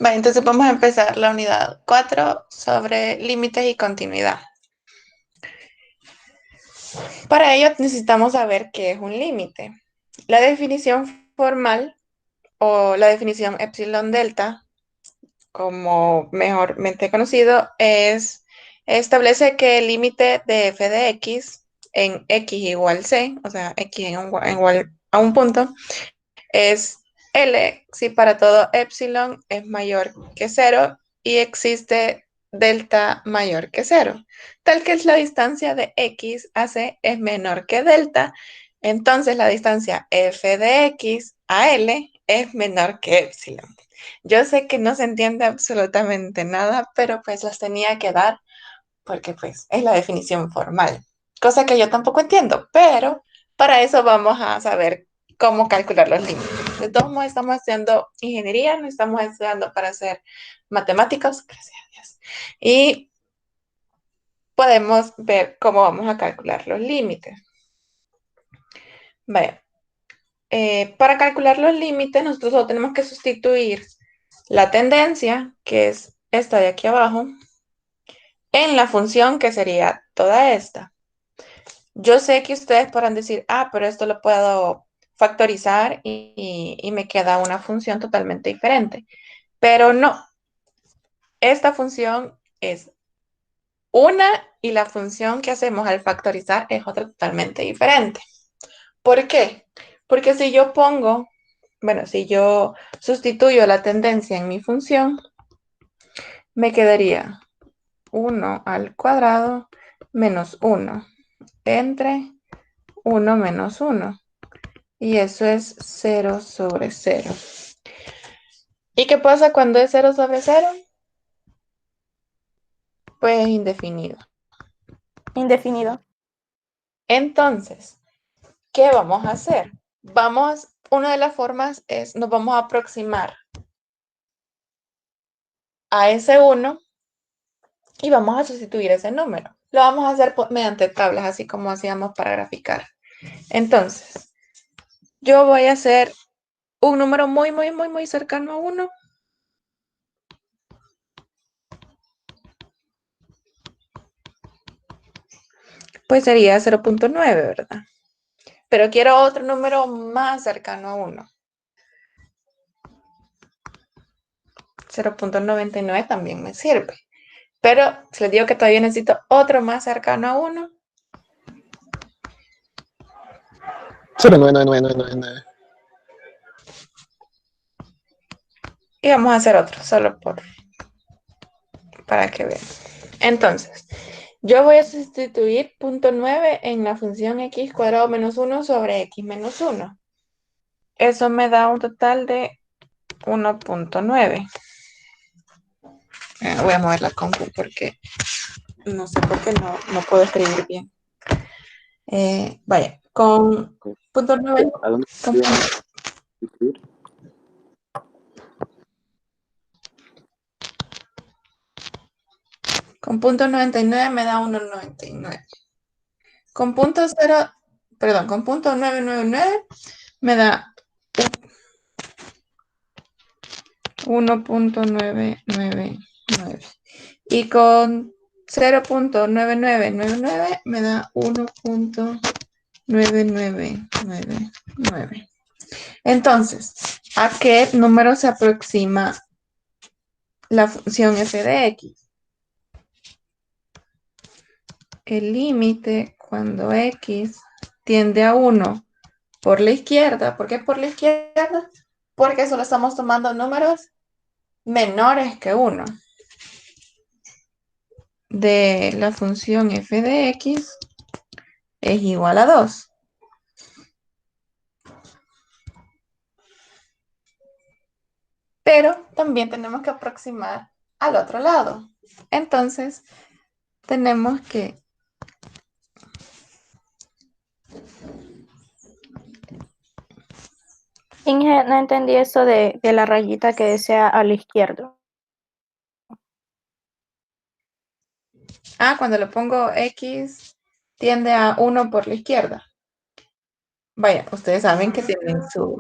Vale, entonces vamos a empezar la unidad 4 sobre límites y continuidad. Para ello necesitamos saber qué es un límite. La definición formal o la definición epsilon delta, como mejormente conocido, establece que el límite de f de x en x igual c, o sea, x en igual a un punto, es L si para todo epsilon es mayor que cero y existe delta mayor que cero, tal que es la distancia de x a c es menor que delta, entonces la distancia f de x a L es menor que epsilon. Yo sé que no se entiende absolutamente nada, pero pues las tenía que dar porque pues es la definición formal, cosa que yo tampoco entiendo, pero para eso vamos a saber cómo calcular los límites. De todos modos, estamos haciendo ingeniería, no estamos estudiando para ser matemáticos, gracias a Dios. Y podemos ver cómo vamos a calcular los límites. Vaya, para calcular los límites, nosotros solo tenemos que sustituir la tendencia, que es esta de aquí abajo, en la función que sería toda esta. Yo sé que ustedes podrán decir, ah, pero esto lo puedo factorizar y me queda una función totalmente diferente. Pero no, esta función es una y la función que hacemos al factorizar es otra totalmente diferente. ¿Por qué? Porque si yo pongo, bueno, si yo sustituyo la tendencia en mi función, me quedaría 1 al cuadrado menos 1 entre 1 menos 1. Y eso es 0 sobre 0. ¿Y qué pasa cuando es 0 sobre 0? Pues es indefinido. Indefinido. Entonces, ¿qué vamos a hacer? Una de las formas es, nos vamos a aproximar a ese 1 y vamos a sustituir ese número. Lo vamos a hacer mediante tablas, así como hacíamos para graficar. Entonces, yo voy a hacer un número muy, muy, muy, muy cercano a 1. Pues sería 0.9, ¿verdad? Pero quiero otro número más cercano a 1. 0.99 también me sirve. Pero si les digo que todavía necesito otro más cercano a 1. 0,99999. Y vamos a hacer otro, solo para que vean. Entonces, yo voy a sustituir 0.9 en la función x cuadrado menos 1 sobre x menos 1. Eso me da un total de 1.9. Voy a mover la compu porque no sé por qué no puedo escribir bien. Vaya, con 0.9. ¿A dónde iban a escribir? Con punto 99 me da 1.99. Con punto 0, perdón, con punto 999 me da 1.999. Y con 0.9999 me da 1.9999. Entonces, ¿a qué número se aproxima la función f de x? El límite cuando x tiende a 1 por la izquierda. ¿Por qué por la izquierda? Porque solo estamos tomando números menores que 1 de la función f de x es igual a 2. Pero también tenemos que aproximar al otro lado. Entonces, tenemos que Inge, no entendí eso de la rayita que desea a la izquierda. cuando le pongo x tiende a 1 por la izquierda. Vaya, ustedes saben que tienen su...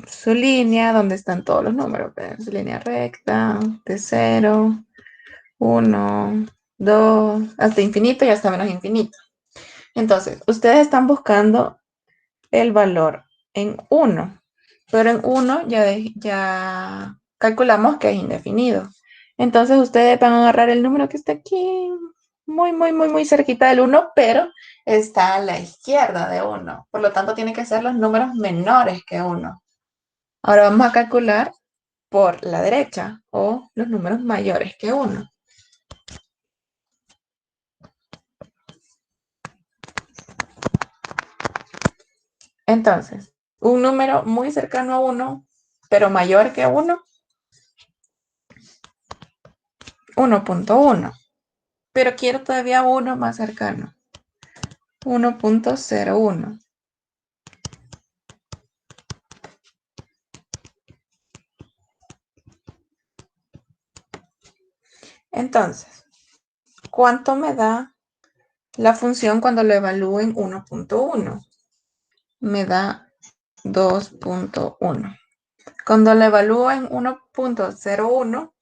su línea donde están todos los números. Su línea recta de 0, 1, 2, hasta infinito y hasta menos infinito. Entonces, ustedes están buscando el valor en 1, pero en 1 ya calculamos que es indefinido. Entonces, ustedes van a agarrar el número que está aquí, muy cerquita del 1, pero está a la izquierda de 1. Por lo tanto, tienen que ser los números menores que 1. Ahora vamos a calcular por la derecha o los números mayores que 1. Entonces, un número muy cercano a 1, pero mayor que 1, 1.1. Pero quiero todavía uno más cercano, 1.01. Entonces, ¿cuánto me da la función cuando lo evalúo en 1.1? Me da 2.1. Cuando lo evalúo en 1.01,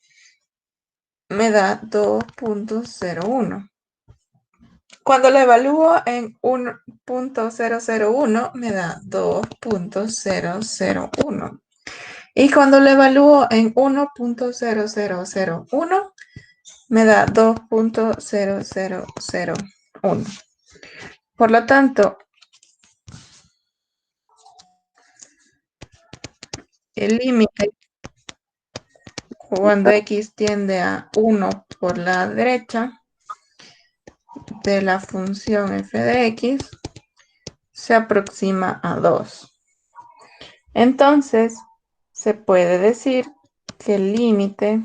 me da 2.01. Cuando lo evalúo en 1.001, me da 2.001. Y cuando lo evalúo en 1.0001, me da 2.0001. Por lo tanto, el límite cuando x tiende a 1 por la derecha de la función f de x se aproxima a 2. Entonces, se puede decir que el límite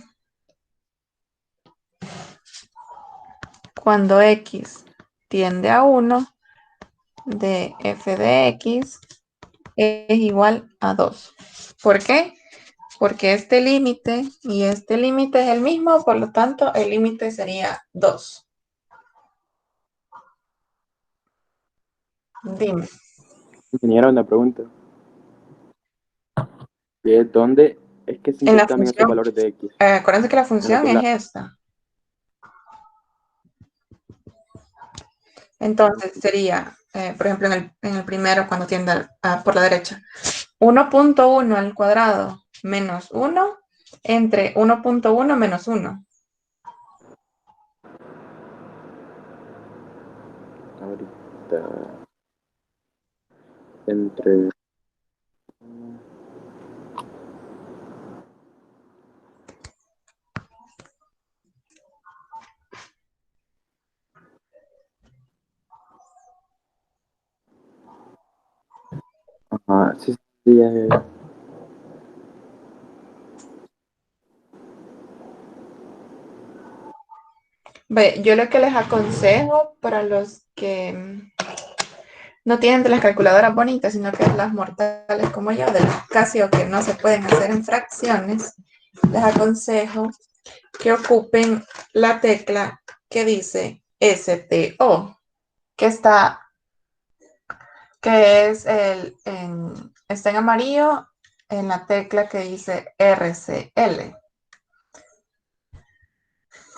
cuando x tiende a 1 de f de x es igual a 2. ¿Por qué? Porque este límite y este límite es el mismo, por lo tanto, el límite sería 2. Dime. Ingeniera, una pregunta. ¿De dónde es que se En la intercambian esos función, valores de X? acuérdense que la En los función dos es lados. esta. Entonces sería, por ejemplo, en el primero, cuando tiende por la derecha, 1.1 al cuadrado menos 1 entre 1.1 menos 1. Ahorita. Entre. Ajá, sí, sí, Ve, yo lo que les aconsejo para los que no tienen de las calculadoras bonitas, sino que las mortales como yo, de las Casio que no se pueden hacer en fracciones, les aconsejo que ocupen la tecla que dice STO, que está en amarillo en la tecla que dice RCL.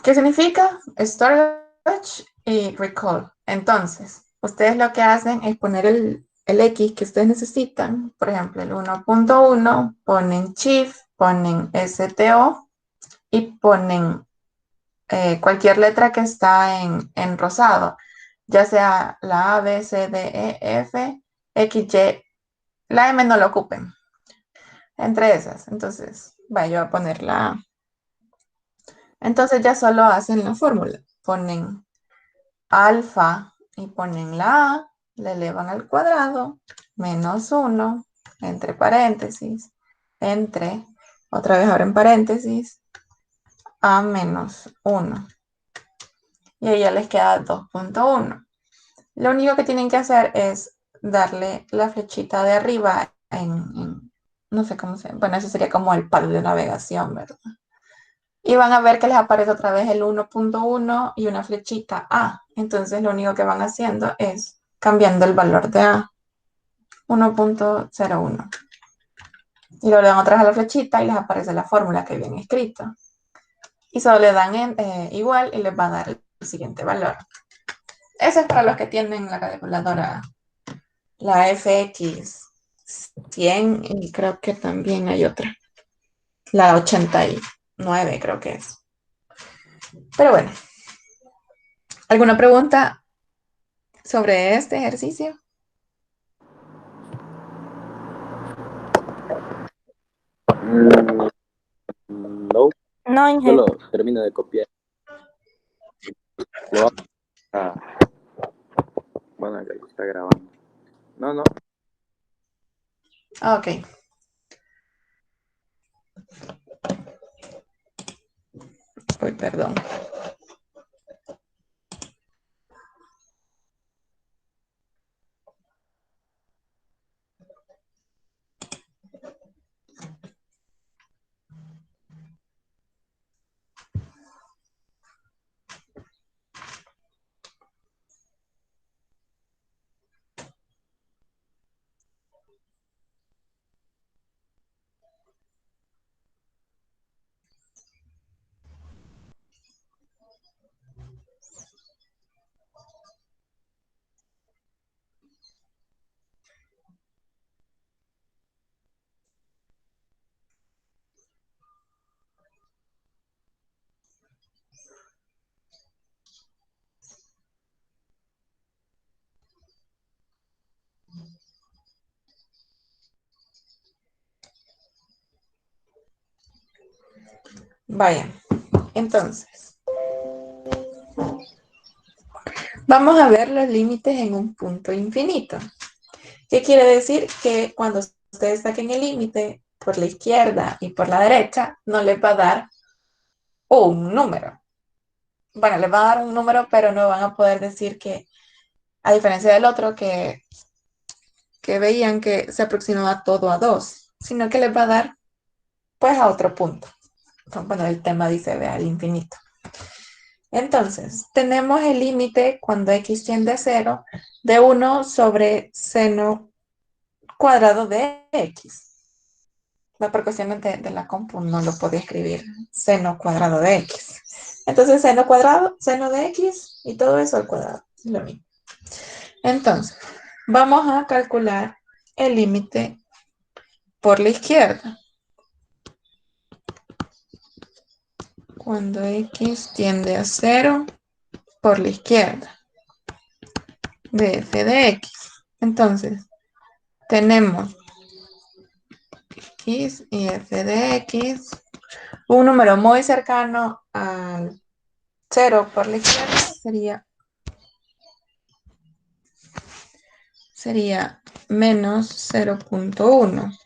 ¿Qué significa? Storage y recall. Entonces, ustedes lo que hacen es poner el X que ustedes necesitan, por ejemplo, el 1.1, ponen shift, ponen STO y ponen cualquier letra que está en rosado, ya sea la A, B, C, D, E, F, X, Y, la M no lo ocupen, entre esas. Entonces, yo a poner la A. Entonces ya solo hacen la fórmula, ponen alfa y ponen la A, le elevan al cuadrado, menos 1, entre paréntesis, entre, otra vez abren paréntesis, A menos 1. Y ahí ya les queda 2.1. Lo único que tienen que hacer es darle la flechita de arriba no sé cómo se llama, bueno, eso sería como el palo de navegación, ¿verdad? Y van a ver que les aparece otra vez el 1.1 y una flechita A. Entonces lo único que van haciendo es cambiando el valor de A, 1.01. Y luego le dan otra vez a la flechita y les aparece la fórmula que viene escrita. Y solo le dan igual y les va a dar el siguiente valor. Eso es para los que tienen la calculadora, la FX 100 y creo que también hay otra, la 89 creo que es. Pero bueno, ¿alguna pregunta sobre este ejercicio? Mm, no, No, Inge. solo termino de copiar. Lo vamos a... Bueno, ya está grabando. No, no. Ok, uy, perdón. Vaya, entonces, vamos a ver los límites en un punto infinito. ¿Qué quiere decir? Que cuando ustedes saquen el límite por la izquierda y por la derecha, no les va a dar un número. Bueno, les va a dar un número, pero no van a poder decir que, a diferencia del otro, que veían que se aproximaba todo a 2, sino que les va a dar pues a otro punto. Bueno, el tema dice ve al infinito. Entonces, tenemos el límite cuando x tiende a 0 de 1 sobre seno cuadrado de x. Por cuestiones de la compu no lo podía escribir seno cuadrado de x. Entonces, seno cuadrado, seno de x y todo eso al cuadrado. Es lo mismo. Entonces, vamos a calcular el límite por la izquierda. Cuando x tiende a 0 por la izquierda de f de x. Entonces, tenemos x y f de x, un número muy cercano al 0 por la izquierda sería menos 0.1.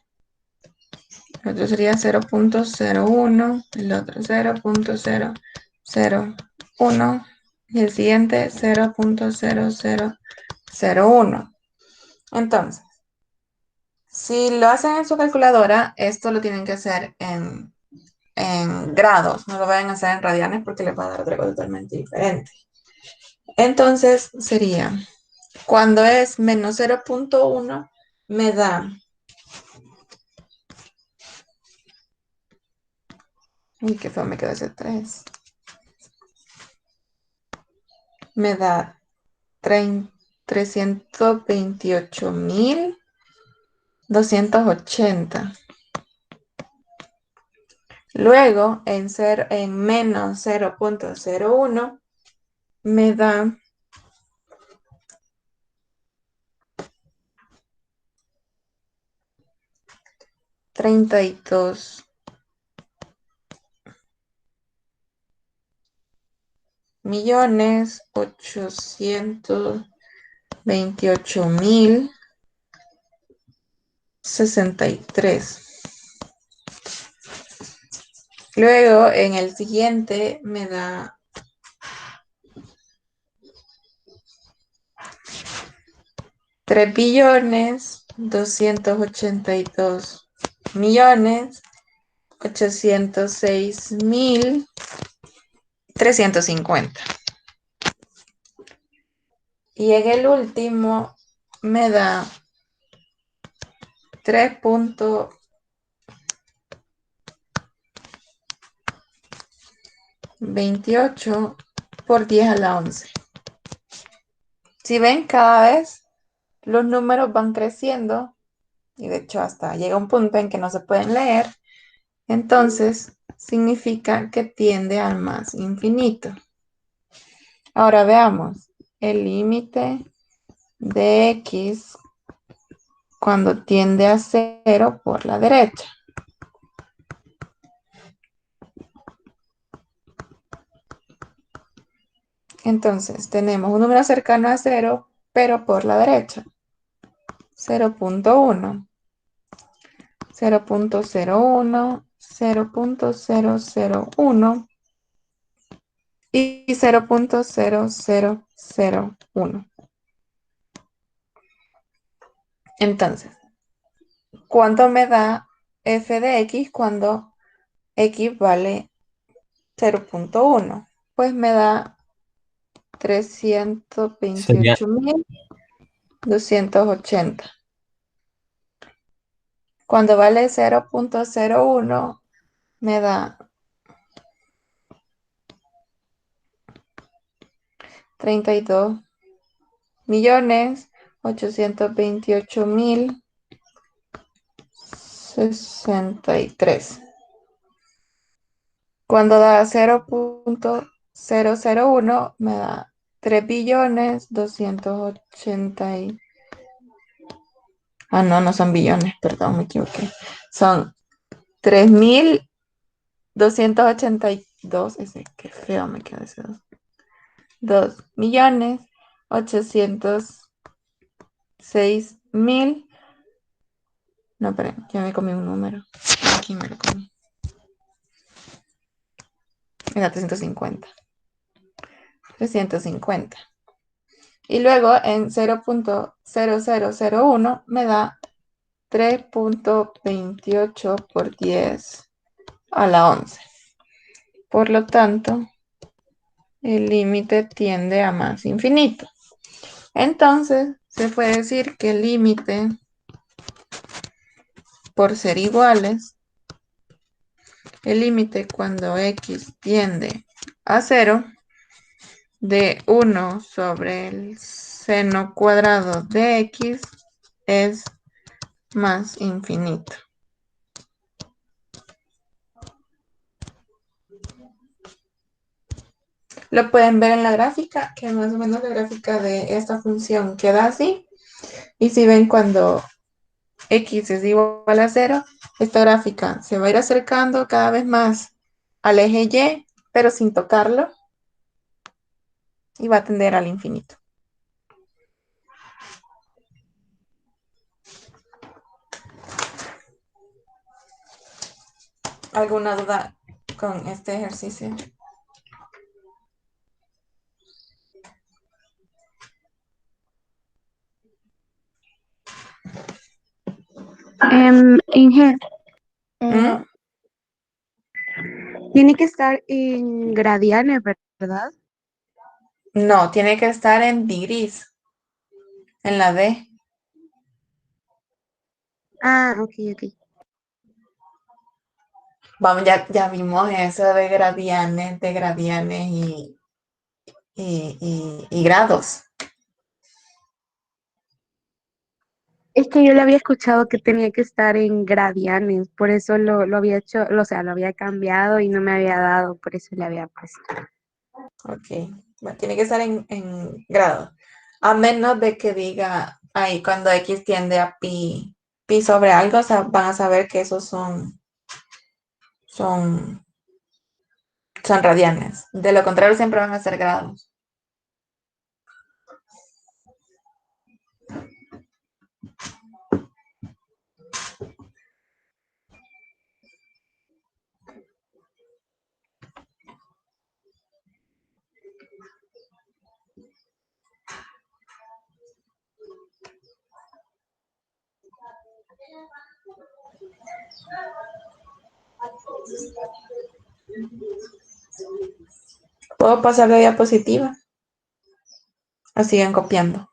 El otro sería 0.01, el otro 0.001 y el siguiente 0.0001. Entonces, si lo hacen en su calculadora, esto lo tienen que hacer en grados, no lo vayan a hacer en radianes porque les va a dar otra cosa totalmente diferente. Entonces sería, cuando es menos 0.1, me da, uy, qué feo me quedó ese 3, me da 328.280. Luego, en menos 0.01, me da 32.828.063. Luego, en el siguiente, me da 3.282.806.350. Y en el último me da 28 por 10 a la 11. Si ven, cada vez los números van creciendo y de hecho hasta llega un punto en que no se pueden leer. Entonces, significa que tiende al más infinito. Ahora veamos el límite de x cuando tiende a 0 por la derecha. Entonces, tenemos un número cercano a 0, pero por la derecha. 0.1, 0.01, 0.001 y 0.0001. Entonces, ¿cuánto me da f de x cuando x vale 0.1? Pues me da Sería 328.280. Cuando vale 0.01 me da 32.828.063. Cuando da 0.001 me da 3.280 no, no son billones, perdón, me equivoqué. Son 3.282, ese, qué feo me queda ese 2. 2.806.000. No, esperen, ya me comí un número. Aquí me lo comí. Era 350. 350. Y luego en 0.0001 me da 3.28 por 10 a la 11. Por lo tanto, el límite tiende a más infinito. Entonces, se puede decir que el límite, por ser iguales, el límite cuando x tiende a 0 de 1 sobre el seno cuadrado de x es más infinito. Lo pueden ver en la gráfica, que más o menos la gráfica de esta función queda así. Y si ven cuando x es igual a 0, esta gráfica se va a ir acercando cada vez más al eje y, pero sin tocarlo, y va a tender al infinito. ¿Alguna duda con este ejercicio? Inge, ¿Mm? tiene que estar en gradianes, ¿verdad? No, tiene que estar en degrees, en la D. Ah, ok, ok. Vamos, ya vimos eso de gradianes y grados. Es que yo le había escuchado que tenía que estar en gradianes, por eso lo había hecho, o sea, lo había cambiado y no me había dado, por eso le había puesto. Ok, bueno, tiene que estar en grados. A menos de que diga ahí cuando X tiende a pi sobre algo, o sea, van a saber que esos son, son radianes. De lo contrario, siempre van a ser grados. ¿Puedo pasar de diapositiva? ¿O siguen copiando?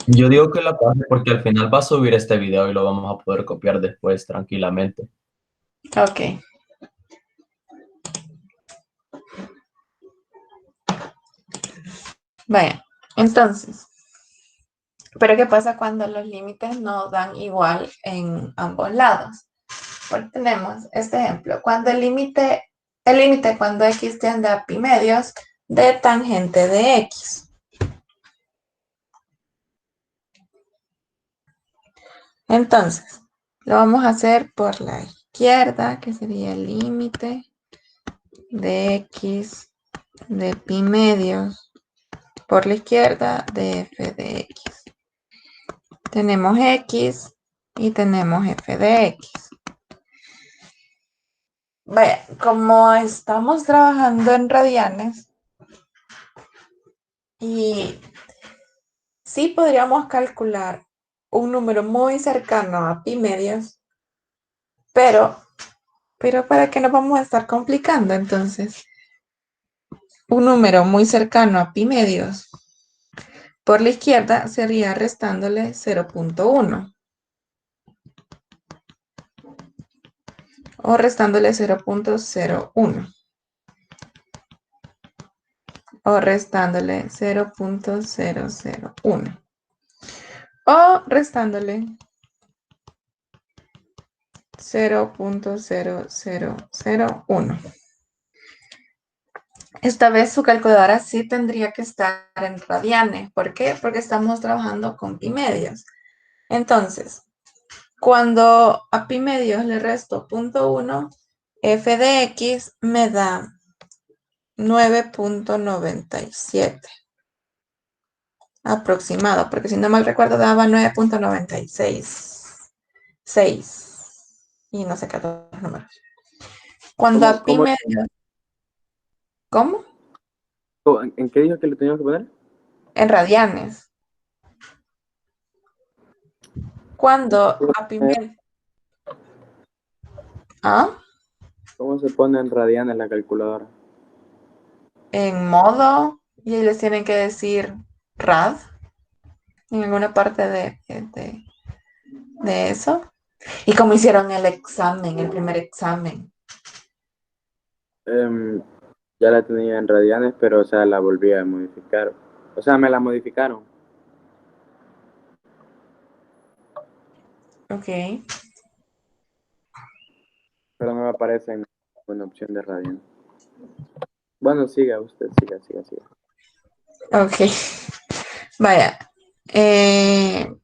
Yo digo que la pase porque al final va a subir este video y lo vamos a poder copiar después tranquilamente. Ok. Vaya, entonces, pero ¿qué pasa cuando los límites no dan igual en ambos lados? Porque tenemos este ejemplo, cuando el límite cuando x tiende a pi medios de tangente de x. Entonces, lo vamos a hacer por la izquierda, que sería el límite de x de pi medios por la izquierda de f de x. Tenemos x y tenemos f de x. Vaya, como estamos trabajando en radianes y sí podríamos calcular un número muy cercano a pi medios, pero ¿para qué nos vamos a estar complicando? Entonces, un número muy cercano a pi medios por la izquierda sería restándole 0.1 o restándole 0.01 o restándole 0.001 o restándole 0.0001. Esta vez su calculadora sí tendría que estar en radianes. ¿Por qué? Porque estamos trabajando con pi medios. Entonces, cuando a pi medios le resto 0.1, f de x me da 9.97 aproximado, porque si no mal recuerdo daba 9.96 y no sé qué otros números. Cuando a pi medios, ¿cómo? ¿En qué dijo que le teníamos que poner? En radianes. Cuando a pi medios, ¿ah? ¿Cómo se pone en radianes la calculadora? En modo, y les tienen que decir rad en alguna parte de eso. Y como hicieron el examen, el primer examen. Ya la tenía en radianes, pero o sea, la volví a modificar. O sea, me la modificaron. Ok. Pero no me aparece en una opción de radianes. Bueno, siga usted, siga. Ok. Vaya.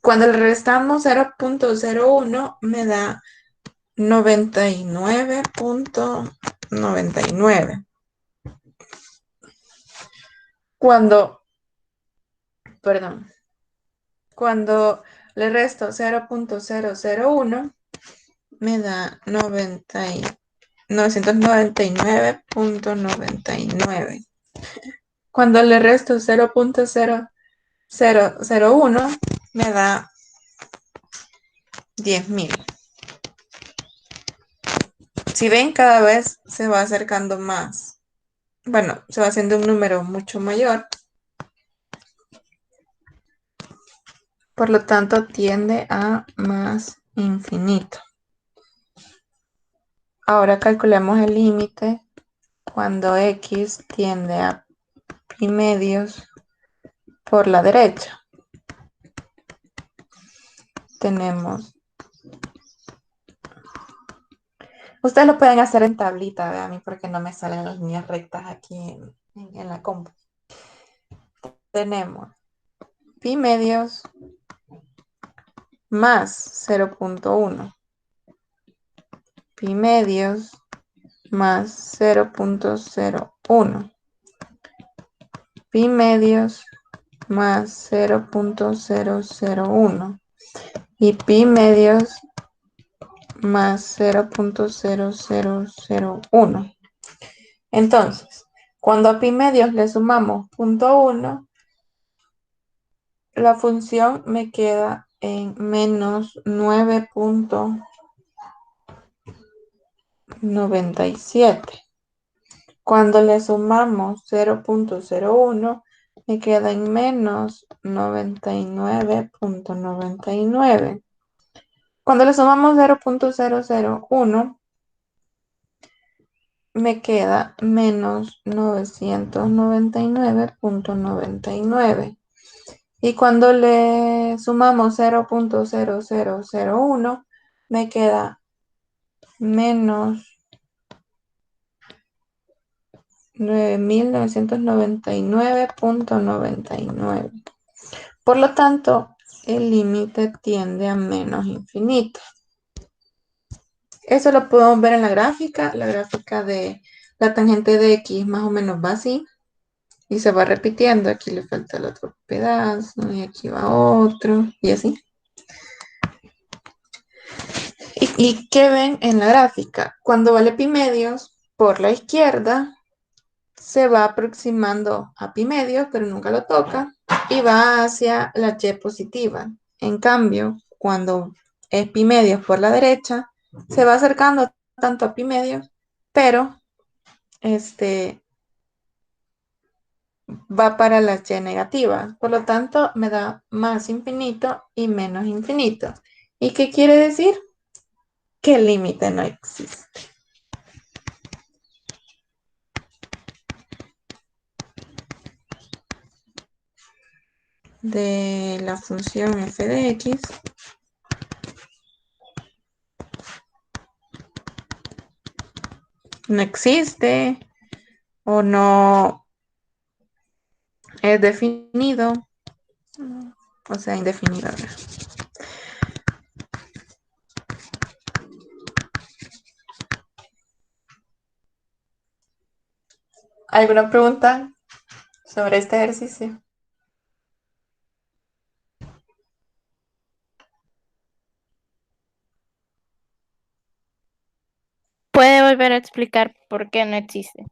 Cuando le restamos 0.01 me da 99.99. Cuando, perdón, cuando le resto 0.001 me da 999.99. Cuando le resto 0.0001 me da 10.000. Si ven, cada vez se va acercando más. Bueno, se va haciendo un número mucho mayor. Por lo tanto, tiende a más infinito. Ahora calculemos el límite cuando x tiende a pi medios por la derecha. Tenemos. Ustedes lo pueden hacer en tablita, vean, a mí porque no me salen las líneas rectas aquí en la compu. Tenemos pi medios más 0.1. Pi medios más 0.01. Pi medios más 0.001 y pi medios más 0.0001. Entonces, cuando a pi medios le sumamos 0.1, la función me queda en menos 9.97. Cuando le sumamos 0.01, me queda en menos 99.99. Cuando le sumamos 0.001, me queda menos 999.99. Y cuando le sumamos 0.0001, me queda menos 9999.99. Por lo tanto, el límite tiende a menos infinito. Eso lo podemos ver en la gráfica. La gráfica de la tangente de X más o menos va así. Y se va repitiendo. Aquí le falta el otro pedazo. Y aquí va otro. Y así. ¿Y qué ven en la gráfica? Cuando vale pi medios, por la izquierda, se va aproximando a pi medios, pero nunca lo toca. Y va hacia la y positiva. En cambio, cuando es pi medios por la derecha, se va acercando tanto a pi medios, pero va para la y negativa. Por lo tanto, me da más infinito y menos infinito. ¿Y qué quiere decir? Que el límite no existe. De la función f de x no existe o no es definido, o sea, indefinido. ¿Alguna pregunta sobre este ejercicio? ¿Puede volver a explicar por qué no existe?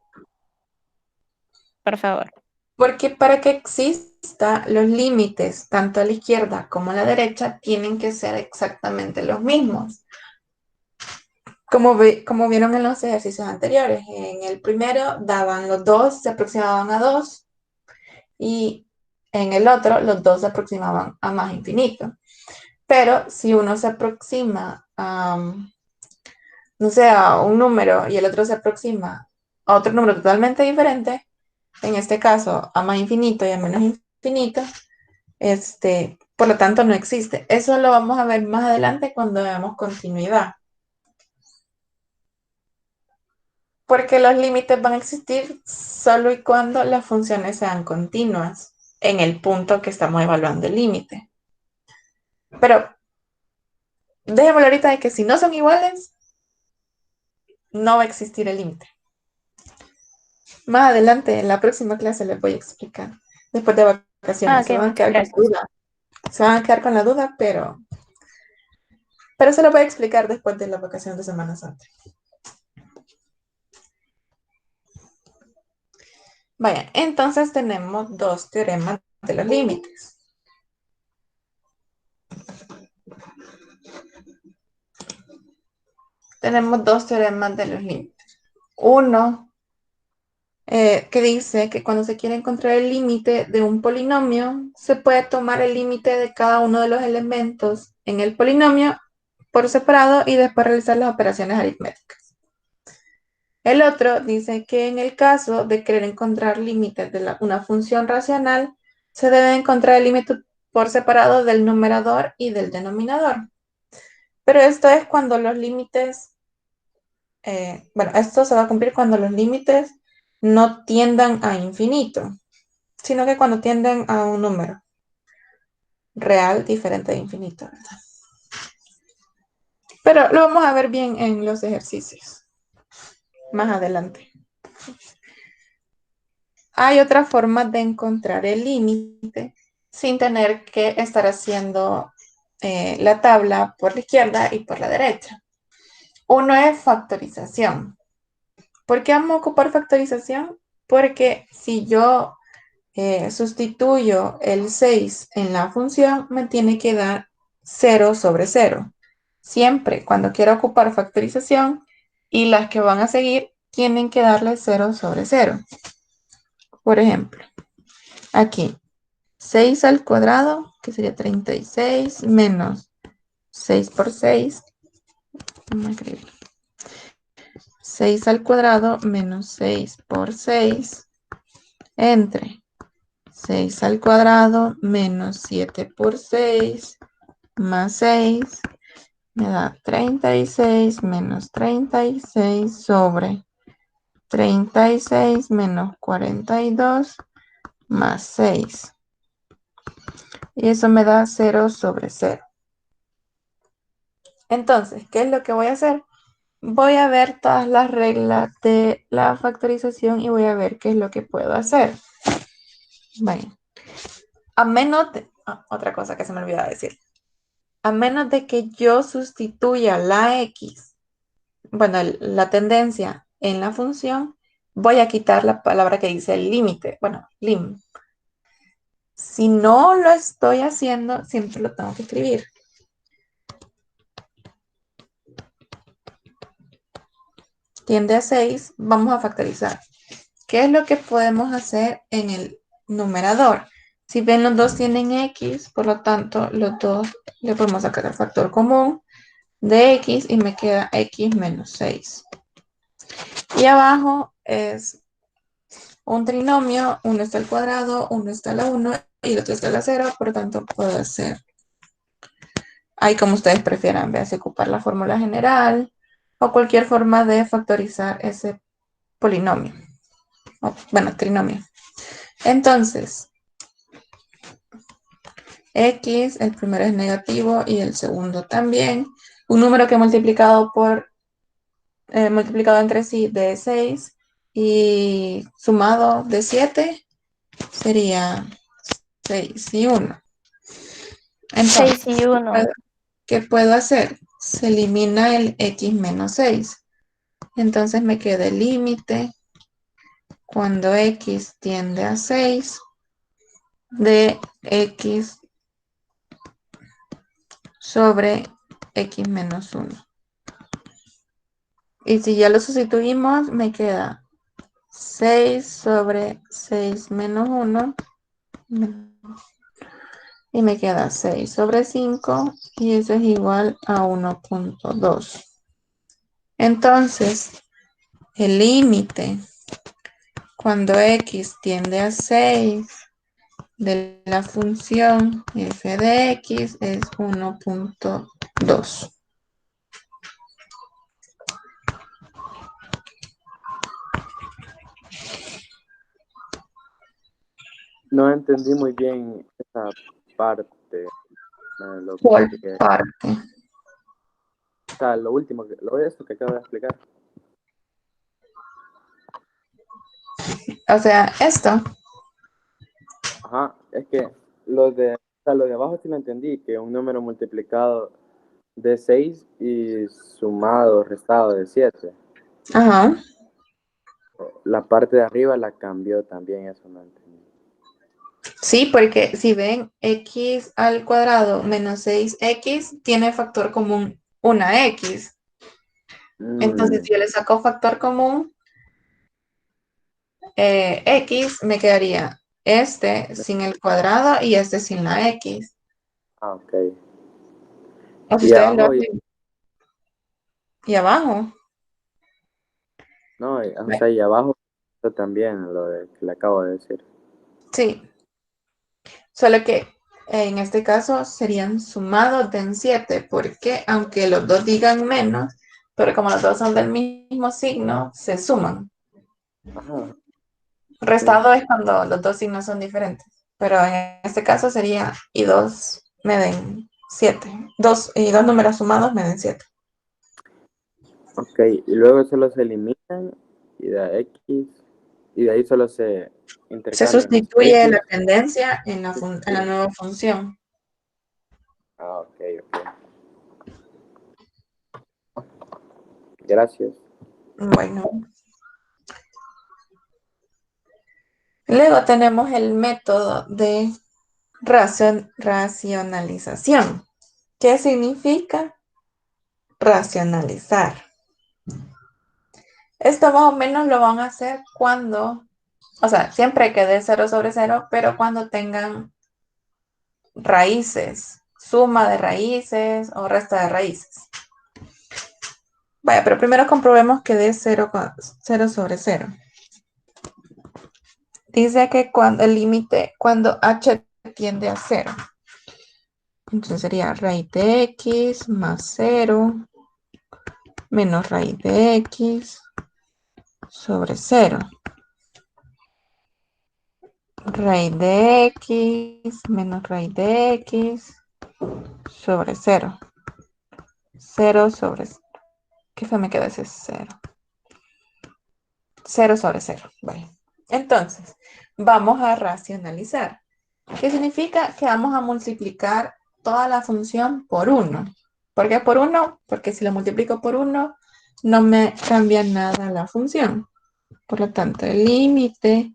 Por favor. Porque para que exista, los límites, tanto a la izquierda como a la derecha, tienen que ser exactamente los mismos. Como vieron en los ejercicios anteriores, en el primero daban los dos, se aproximaban a 2, y en el otro los dos se aproximaban a más infinito. Pero si uno se aproxima a, no sé, a un número y el otro se aproxima a otro número totalmente diferente, en este caso a más infinito y a menos infinito, por lo tanto no existe. Eso lo vamos a ver más adelante cuando veamos continuidad. Porque los límites van a existir solo y cuando las funciones sean continuas en el punto que estamos evaluando el límite. Pero dejémoslo ahorita de que si no son iguales, no va a existir el límite. Más adelante, en la próxima clase, les voy a explicar. Después de vacaciones, se van a quedar con la duda. Se van a quedar con la duda, pero se lo voy a explicar después de la vacación de Semana Santa. Vaya, entonces tenemos dos teoremas de los límites. Tenemos dos teoremas de los límites. Uno que dice que cuando se quiere encontrar el límite de un polinomio, se puede tomar el límite de cada uno de los elementos en el polinomio por separado y después realizar las operaciones aritméticas. El otro dice que en el caso de querer encontrar límites de una función racional, se debe encontrar el límite por separado del numerador y del denominador. Pero esto es cuando los límites, esto se va a cumplir cuando los límites no tiendan a infinito, sino que cuando tienden a un número real diferente de infinito, ¿verdad? Pero lo vamos a ver bien en los ejercicios más adelante. Hay otras formas de encontrar el límite sin tener que estar haciendo la tabla por la izquierda y por la derecha. Uno es factorización. ¿Por qué vamos a ocupar factorización? Porque si yo sustituyo el 6 en la función, me tiene que dar 0 sobre 0. Siempre cuando quiero ocupar factorización y las que van a seguir tienen que darle 0 sobre 0. Por ejemplo, aquí 6 al cuadrado, que sería 36, menos 6 por 6. Vamos a escribir. 6 al cuadrado menos 6 por 6 entre 6 al cuadrado menos 7 por 6 más 6 me da 36 menos 36 sobre 36 menos 42 más 6. Y eso me da 0 sobre 0. Entonces, ¿qué es lo que voy a hacer? Voy a ver todas las reglas de la factorización y voy a ver qué es lo que puedo hacer. Bueno, a menos de... otra cosa que se me olvidó decir. A menos de que yo sustituya la X, bueno, la tendencia en la función, voy a quitar la palabra que dice límite, bueno, lim. Si no lo estoy haciendo, siempre lo tengo que escribir. Tiende a 6, vamos a factorizar. ¿Qué es lo que podemos hacer en el numerador? Si ven, los dos tienen X, por lo tanto, los dos le podemos sacar el factor común de X y me queda X menos 6. Y abajo es un trinomio, uno está al cuadrado, uno está a la 1 y el otro está a la 0, por lo tanto puedo hacer, ahí como ustedes prefieran, en vez de ocupar la fórmula general o cualquier forma de factorizar ese polinomio, bueno, trinomio. Entonces, X, el primero es negativo y el segundo también. Un número que multiplicado entre sí de 6 y sumado de 7 sería 6 y 1. Entonces, 6 y 1. ¿qué puedo hacer? Se elimina el X menos 6. Entonces me queda el límite cuando X tiende a 6 de X sobre X menos 1. Y si ya lo sustituimos, me queda 6 sobre 6 menos 1. Y me queda 6 sobre 5. Y eso es igual a 1.2. Entonces, el límite cuando X tiende a 6 de la función f de X es 1.2. No entendí muy bien esa parte. Lo ¿Cuál que, parte? o sea, lo último, esto que acabo de explicar. O sea, esto. Ajá, es que lo de abajo sí lo entendí, que un número multiplicado de 6 y sumado, restado de 7. Ajá. La parte de arriba la cambió también, eso no entendí. Sí, porque si ven X al cuadrado menos 6X tiene factor común una X. Entonces, si yo le saco factor común, X, me quedaría este sin el cuadrado y este sin la X. Ok. O si Y ustedes lo abajo, hacen. Y abajo. no, o sea, y abajo esto también, que le acabo de decir. Sí. Solo que en este caso serían sumados de en 7, porque aunque los dos digan menos, pero como los dos son del mismo signo, se suman. Ajá. Restado es cuando los dos signos son diferentes, pero en este caso sería y 2 me den 7. Y dos números sumados me den 7. Ok, y luego solo se eliminan y de X, y de ahí solo se Se intercambian las sustituye la X. tendencia en la nueva función. Ah, ok, ok. Gracias. Bueno. Luego tenemos el método de racionalización. ¿Qué significa racionalizar? Esto más o menos lo van a hacer cuando O sea, siempre que dé 0/0, pero cuando tengan raíces, suma de raíces o resta de raíces. Vaya, pero primero comprobemos que dé 0/0. Dice que cuando el límite, cuando h tiende a 0. Entonces sería raíz de x más 0 menos raíz de x sobre 0. Raíz de x menos raíz de x sobre 0. 0 sobre 0. ¿Qué fue? Me queda ese 0. 0 sobre 0. Vale. Entonces, vamos a racionalizar. ¿Qué significa? Que vamos a multiplicar toda la función por 1. ¿Por qué por 1? Porque si lo multiplico por 1, no me cambia nada la función. Por lo tanto, el límite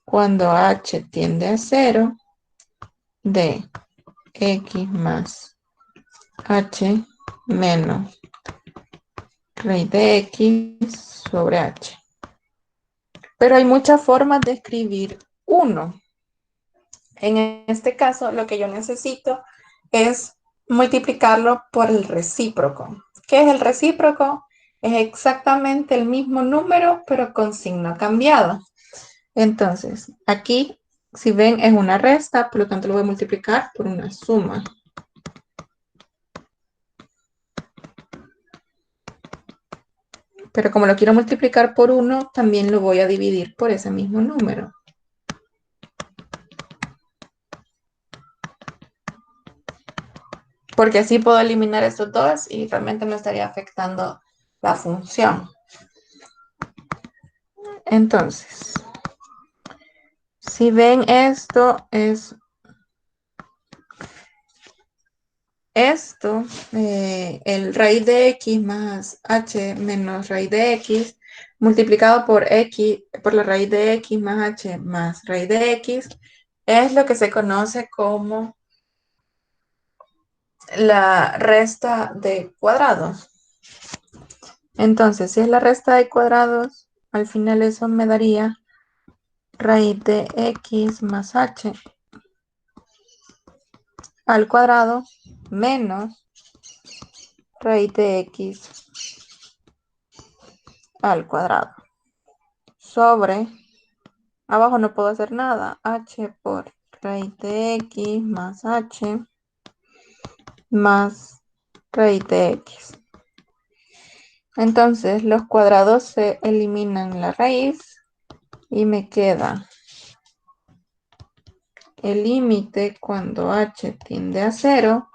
cuando h tiende a 0 de x más h menos raíz de x sobre h. Pero hay muchas formas de escribir 1. En este caso, lo que yo necesito es multiplicarlo por el recíproco. ¿Qué es el recíproco? Es exactamente el mismo número, pero con signo cambiado. Entonces, aquí, si ven, es una resta, por lo tanto lo voy a multiplicar por una suma. Pero como lo quiero multiplicar por 1, también lo voy a dividir por ese mismo número. Porque así puedo eliminar estos dos y realmente no estaría afectando la función. Entonces, si ven esto, es esto, el raíz de x más h menos raíz de x multiplicado por x, por la raíz de x más h más raíz de x, es lo que se conoce como la resta de cuadrados. Entonces, si es la resta de cuadrados, al final eso me daría raíz de x más h al cuadrado menos raíz de x al cuadrado sobre, abajo no puedo hacer nada, h por raíz de x más h más raíz de x. Entonces los cuadrados se eliminan la raíz y me queda el límite cuando h tiende a 0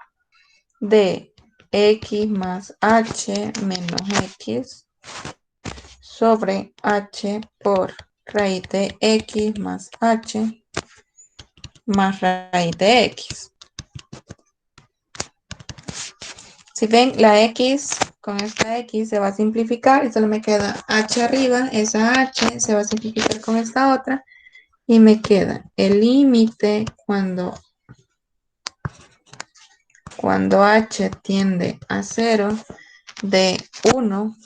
de x más h menos x sobre h por raíz de x más h más raíz de x. Si ven, la x con esta x se va a simplificar y solo me queda h arriba, esa h se va a simplificar con esta otra y me queda el límite cuando h tiende a 0 de 1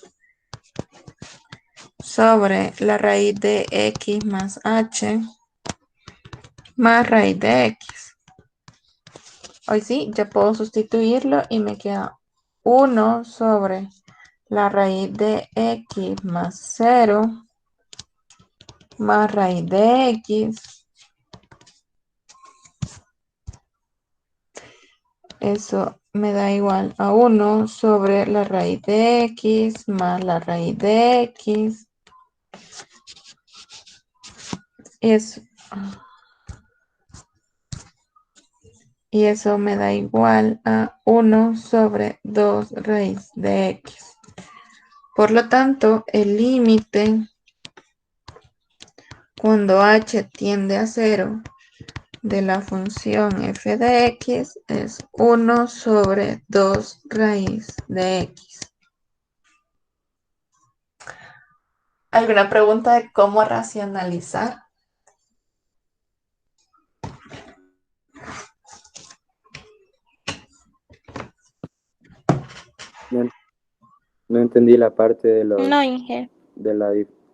sobre la raíz de x más h más raíz de x. Hoy sí, ya puedo sustituirlo y me queda 1 sobre la raíz de x más 0 más raíz de x. Eso me da igual a 1 sobre la raíz de x más la raíz de x. Y eso me da igual a 1 sobre 2 raíz de x. Por lo tanto, el límite cuando h tiende a 0 de la función f de x es 1 sobre 2 raíz de x. ¿Alguna pregunta de cómo racionalizar? No entendí la parte de los, No, Inge. de la,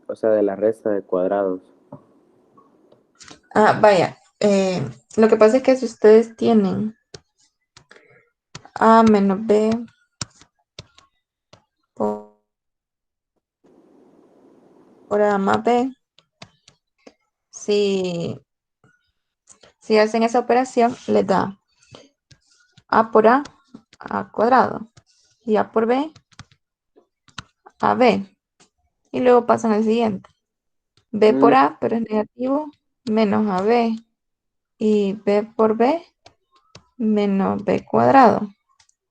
o sea, de la resta de cuadrados. Vaya. Lo que pasa es que si ustedes tienen A menos B por, por A más B, si, si hacen esa operación, les da A por A cuadrado, y A por B, AB. Y luego pasan al siguiente. B Mm, por A, pero es negativo, menos AB. Y B por B, menos B cuadrado.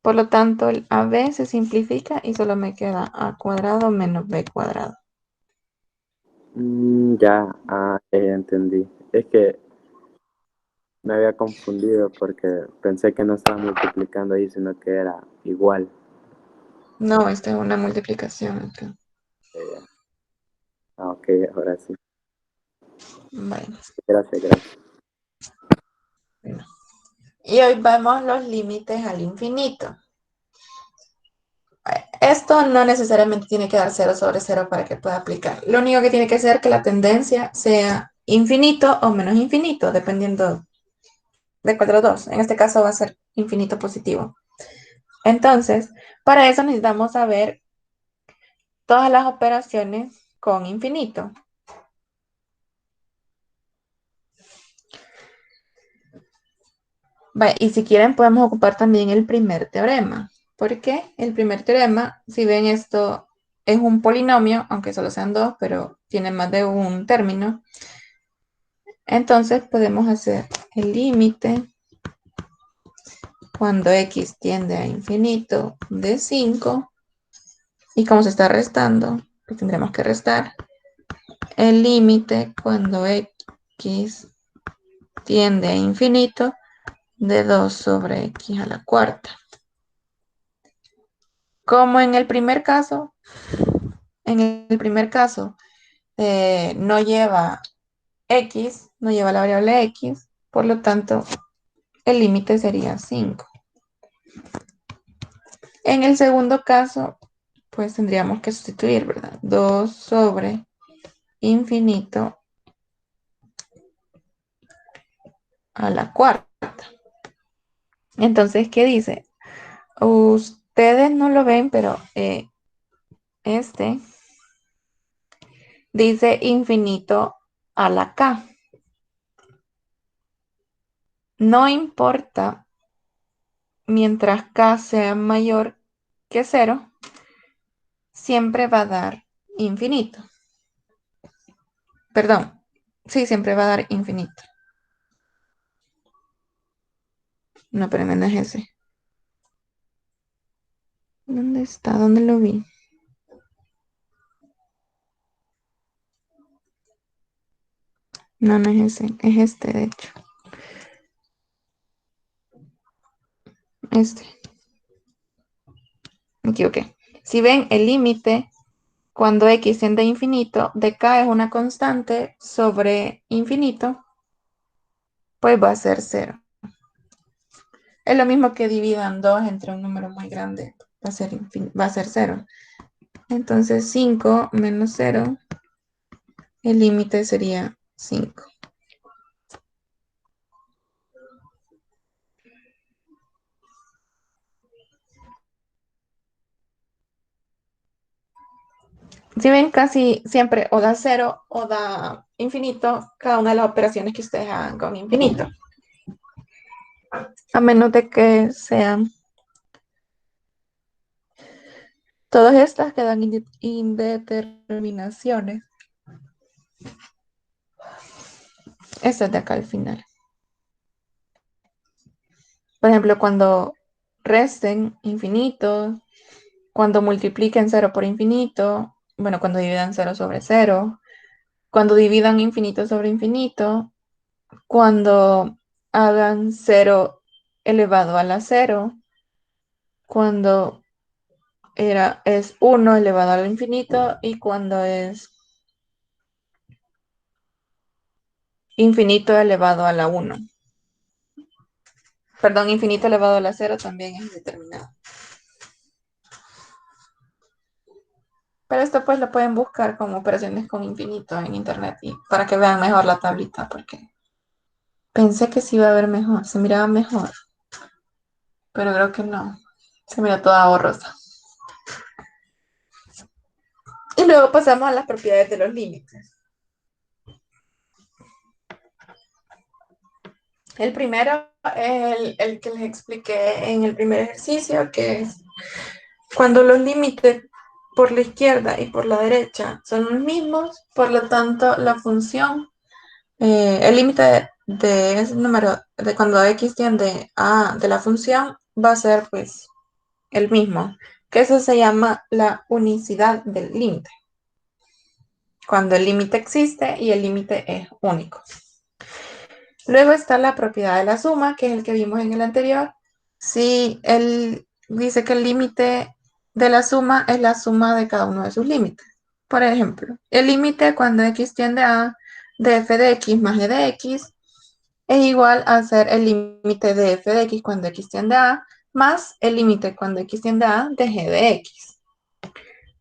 Por lo tanto, el AB se simplifica y solo me queda A cuadrado menos B cuadrado. ya, entendí. Es que me había confundido porque pensé que no estaba multiplicando ahí, sino que era igual. No, esta es una multiplicación acá. Eh, ok, ahora sí. Bueno, Gracias, gracias. bueno. Y hoy vemos los límites al infinito. Esto no necesariamente tiene que dar 0 sobre 0 para que pueda aplicar. Lo único que tiene que ser que la tendencia sea infinito o menos infinito, dependiendo de cuál de los dos. En este caso va a ser infinito positivo. Entonces, para eso necesitamos saber todas las operaciones con infinito. Y si quieren podemos ocupar también el primer teorema. ¿Por qué? El primer teorema, si ven esto, es un polinomio, aunque solo sean dos, pero tiene más de un término. Entonces podemos hacer el límite cuando x tiende a infinito de 5. Y como se está restando, pues tendremos que restar el límite cuando x tiende a infinito de 2 sobre x a la cuarta. Como en el primer caso, no lleva x, no lleva la variable x, por lo tanto el límite sería 5. En el segundo caso, pues tendríamos que sustituir, ¿verdad? 2 sobre infinito a la cuarta. Entonces, ¿qué dice? Ustedes no lo ven, pero este dice infinito a la k. No importa mientras k sea mayor que 0, siempre va a dar infinito. Perdón, sí, siempre va a dar infinito. No, pero no es ese. ¿Dónde está? ¿Dónde lo vi? No, no es ese. Es este, de hecho. Este. Me equivoqué. Si ven el límite, cuando x tiende a infinito, de k es una constante sobre infinito, pues va a ser 0. Es lo mismo que dividan 2 entre un número muy grande. Va a ser 0. Entonces 5 menos 0, el límite sería 5. Si ven, casi siempre o da 0 o da infinito cada una de las operaciones que ustedes hagan con infinito. A menos de que sean todas estas que dan indeterminaciones. Esta es de acá al final. Por ejemplo, cuando resten infinito, cuando multipliquen 0 por infinito, bueno, cuando dividan 0 sobre 0, cuando dividan infinito sobre infinito, cuando hagan 0 elevado a la 0, cuando es 1 elevado al infinito y cuando es infinito elevado a la 1. Perdón, infinito elevado a la 0 también es indeterminado. Pero esto pues lo pueden buscar como operaciones con infinito en internet y para que vean mejor la tablita porque Pensé que se iba a ver mejor, se miraba mejor, pero creo que no. Se mira toda borrosa. Y luego pasamos a las propiedades de los límites. El primero es el que les expliqué en el primer ejercicio, que es cuando los límites por la izquierda y por la derecha son los mismos, por lo tanto la función, el límite de ese número, de cuando x tiende a de la función, va a ser pues el mismo, que eso se llama la unicidad del límite, cuando el límite existe y el límite es único. Luego está la propiedad de la suma, que es el que vimos en el anterior. Si él dice que el límite de la suma es la suma de cada uno de sus límites. Por ejemplo, el límite cuando x tiende a de f de x más g de x es igual a ser el límite de f de x cuando x tiende a más el límite cuando x tiende a de g de x.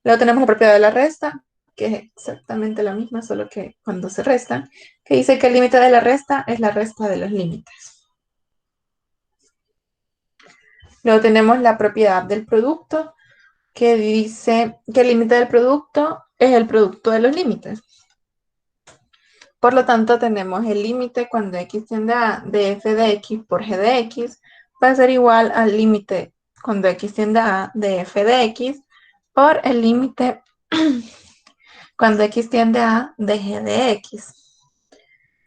Luego tenemos la propiedad de la resta, que es exactamente la misma, solo que cuando se restan, que dice que el límite de la resta es la resta de los límites. Luego tenemos la propiedad del producto, que dice que el límite del producto es el producto de los límites. Por lo tanto, tenemos el límite cuando x tiende a de f de x por g de x va a ser igual al límite cuando x tiende a de f de x por el límite cuando x tiende a de g de x.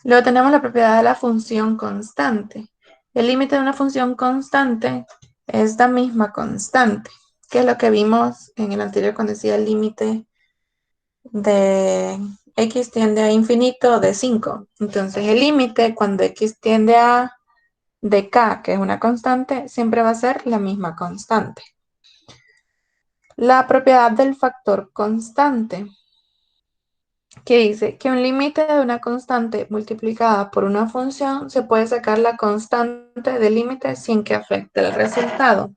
Luego tenemos la propiedad de la función constante. El límite de una función constante es la misma constante, que es lo que vimos en el anterior cuando decía el límite de x tiende a infinito de 5. Entonces el límite cuando x tiende a de k, que es una constante, siempre va a ser la misma constante. La propiedad del factor constante, que dice que un límite de una constante multiplicada por una función se puede sacar la constante del límite sin que afecte el resultado.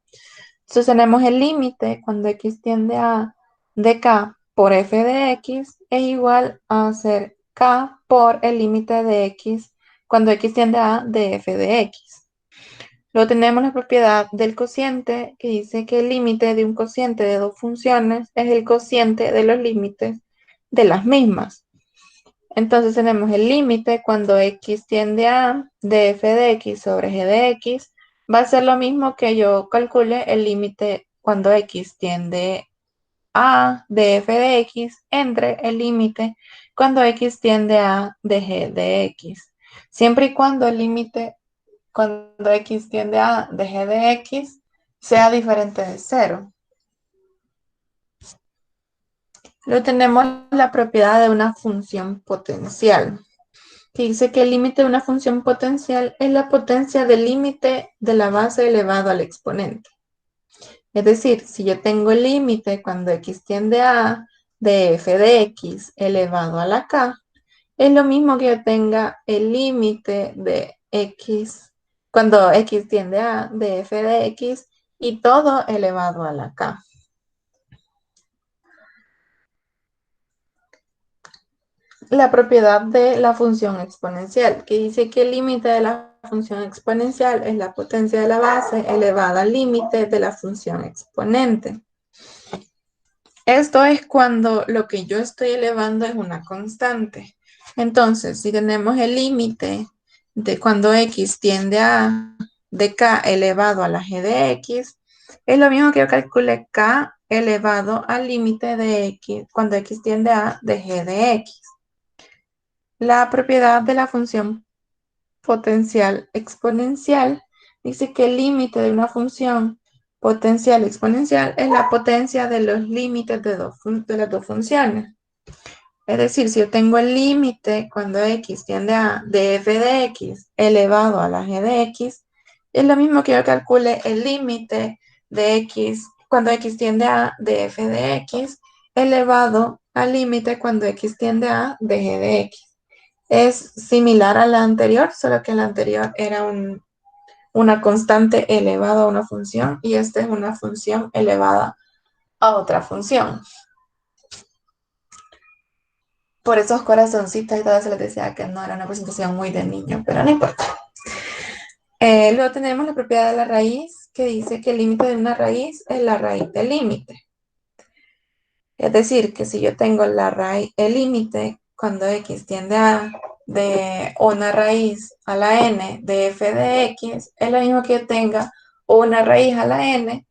Entonces tenemos el límite cuando x tiende a de k por f de x es igual a ser k por el límite de x cuando x tiende a de f de x. Luego tenemos la propiedad del cociente que dice que el límite de un cociente de dos funciones es el cociente de los límites de las mismas. Entonces tenemos el límite cuando x tiende a de f de x sobre g de x va a ser lo mismo que yo calcule el límite cuando x tiende a de f de x entre el límite cuando x tiende a de g de x. Siempre y cuando el límite cuando x tiende a de g de x sea diferente de 0. Luego tenemos la propiedad de una función potencial, que dice que el límite de una función potencial es la potencia del límite de la base elevado al exponente. Es decir, si yo tengo el límite cuando x tiende a de f de x elevado a la k, es lo mismo que yo tenga el límite de x cuando x tiende a de f de x y todo elevado a la k. La propiedad de la función exponencial, que dice que el límite de la función exponencial es la potencia de la base elevada al límite de la función exponente. Esto es cuando lo que yo estoy elevando es una constante. Entonces, si tenemos el límite de cuando x tiende a de k elevado a la g de x, es lo mismo que yo calcule k elevado al límite de x cuando x tiende a de g de x. La propiedad de la función potencial exponencial dice que el límite de una función potencial exponencial es la potencia de los límites de las dos funciones. Es decir, si yo tengo el límite cuando x tiende a de f de x elevado a la g de x, es lo mismo que yo calcule el límite de x cuando x tiende a de f de x elevado al límite cuando x tiende a de g de x. Es similar a la anterior, solo que la anterior era una constante elevada a una función y esta es una función elevada a otra función. Por esos corazoncitos y todo eso les decía que no era una presentación muy de niño, pero no importa. Luego tenemos la propiedad de la raíz que dice que el límite de una raíz es la raíz del límite. Es decir, que si yo tengo la raíz, el límite cuando x tiende a de una raíz a la n de f de x, es lo mismo que yo tenga una raíz a la n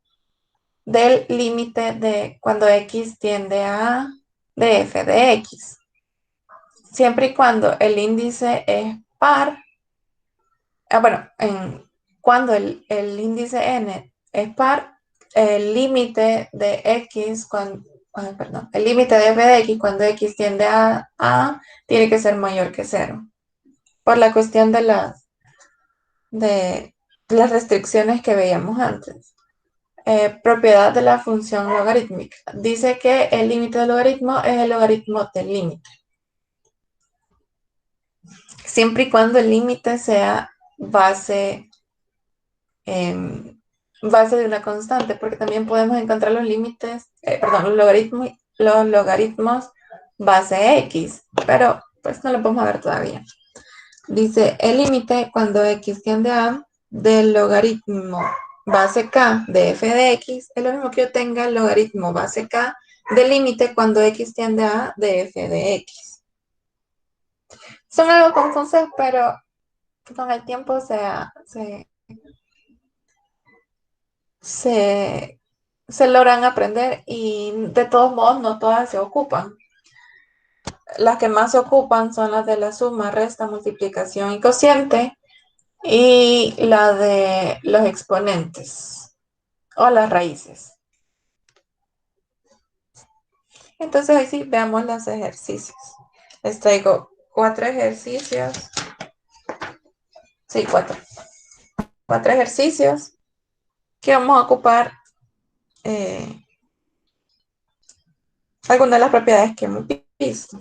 del límite de cuando x tiende a de f de x. Siempre y cuando el índice es par, cuando el índice n es par, el límite de x el límite de f de x cuando x tiende a tiene que ser mayor que cero. Por la cuestión de las restricciones que veíamos antes. Propiedad de la función logarítmica. Dice que el límite del logaritmo es el logaritmo del límite. Siempre y cuando el límite sea base de una constante, porque también podemos encontrar los límites, los logaritmos base x, pero pues no lo podemos ver todavía. Dice el límite cuando x tiende a del logaritmo base k de f de x es lo mismo que yo tenga el logaritmo base k del límite cuando x tiende a de f de x. Son algo confusos, pero con el tiempo se logran aprender y de todos modos no todas se ocupan. Las que más se ocupan son las de la suma, resta, multiplicación y cociente y la de los exponentes o las raíces. Entonces ahí sí, veamos los ejercicios. Les traigo 4 ejercicios. Sí, 4. 4 ejercicios que vamos a ocupar algunas de las propiedades que hemos visto.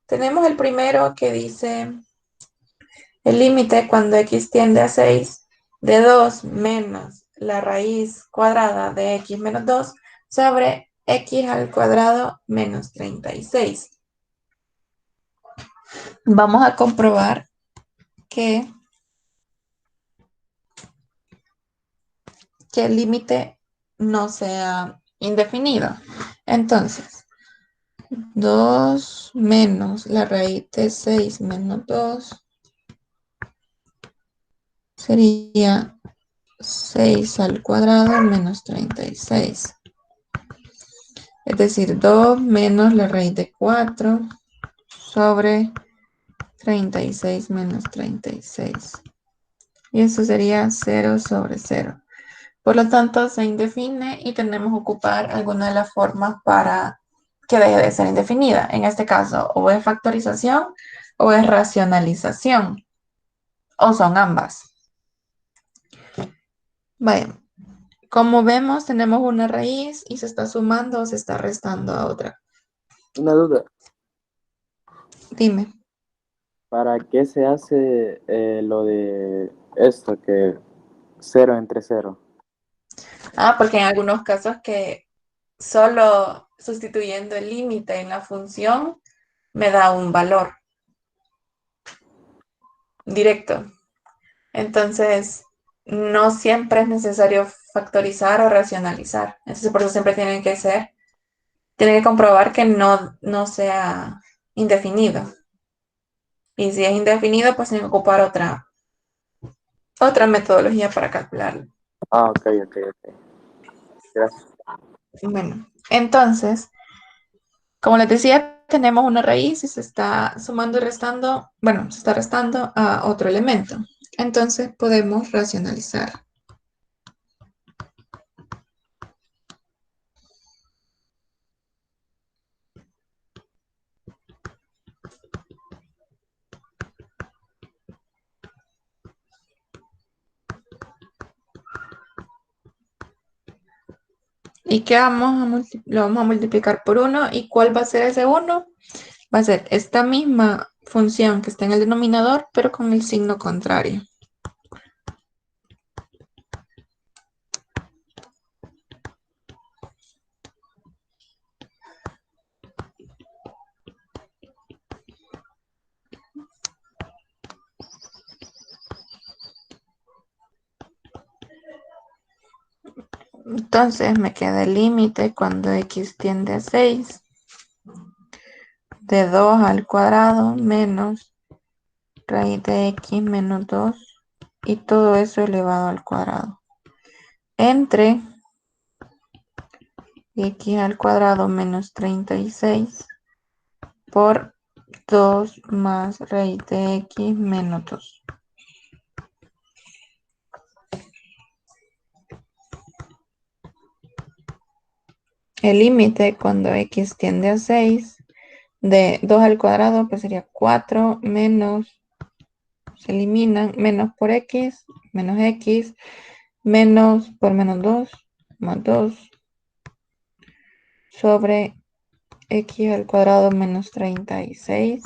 Tenemos el primero que dice el límite cuando x tiende a 6 de 2 menos la raíz cuadrada de x menos 2 sobre x al cuadrado menos 36. Vamos a comprobar que el límite no sea indefinido. Entonces, 2 menos la raíz de 6 menos 2 sería 6 al cuadrado menos 36. Es decir, 2 menos la raíz de 4 sobre 36 menos 36. Y eso sería 0 sobre 0. Por lo tanto, se indefine y tenemos que ocupar alguna de las formas para que deje de ser indefinida. En este caso, o es factorización o es racionalización. O son ambas. Bueno, como vemos, tenemos una raíz y se está sumando o se está restando a otra. Una duda, Dime. ¿para qué se hace lo de esto que 0 entre 0? Porque en algunos casos que solo sustituyendo el límite en la función me da un valor directo. Entonces, no siempre es necesario factorizar o racionalizar. Entonces, por eso siempre tienen que comprobar que no sea indefinido. Y si es indefinido, pues tienen que ocupar otra metodología para calcularlo. Ah, ok. Gracias. Bueno, entonces, como les decía, tenemos una raíz y se está sumando y restando, bueno, se está restando a otro elemento. Entonces, podemos racionalizar. ¿Y qué lo vamos a multiplicar por 1? ¿Y cuál va a ser ese 1? Va a ser esta misma función que está en el denominador, pero con el signo contrario. Entonces me queda el límite cuando x tiende a 6 de 2 al cuadrado menos raíz de x menos 2 y todo eso elevado al cuadrado entre x al cuadrado menos 36 por 2 más raíz de x menos 2. El límite cuando x tiende a 6 de 2 al cuadrado pues sería 4 menos, se eliminan, menos por x, menos por menos 2, más 2, sobre x al cuadrado menos 36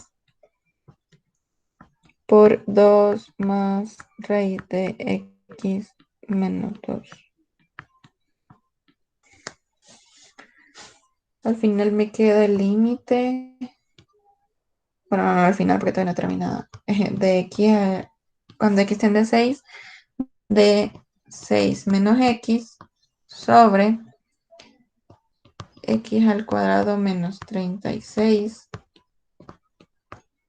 por 2 más raíz de x menos 2. Al final me queda el límite, bueno, no, al final porque todavía no he terminado, de x cuando x tiende a 6, de 6 menos x sobre x al cuadrado menos 36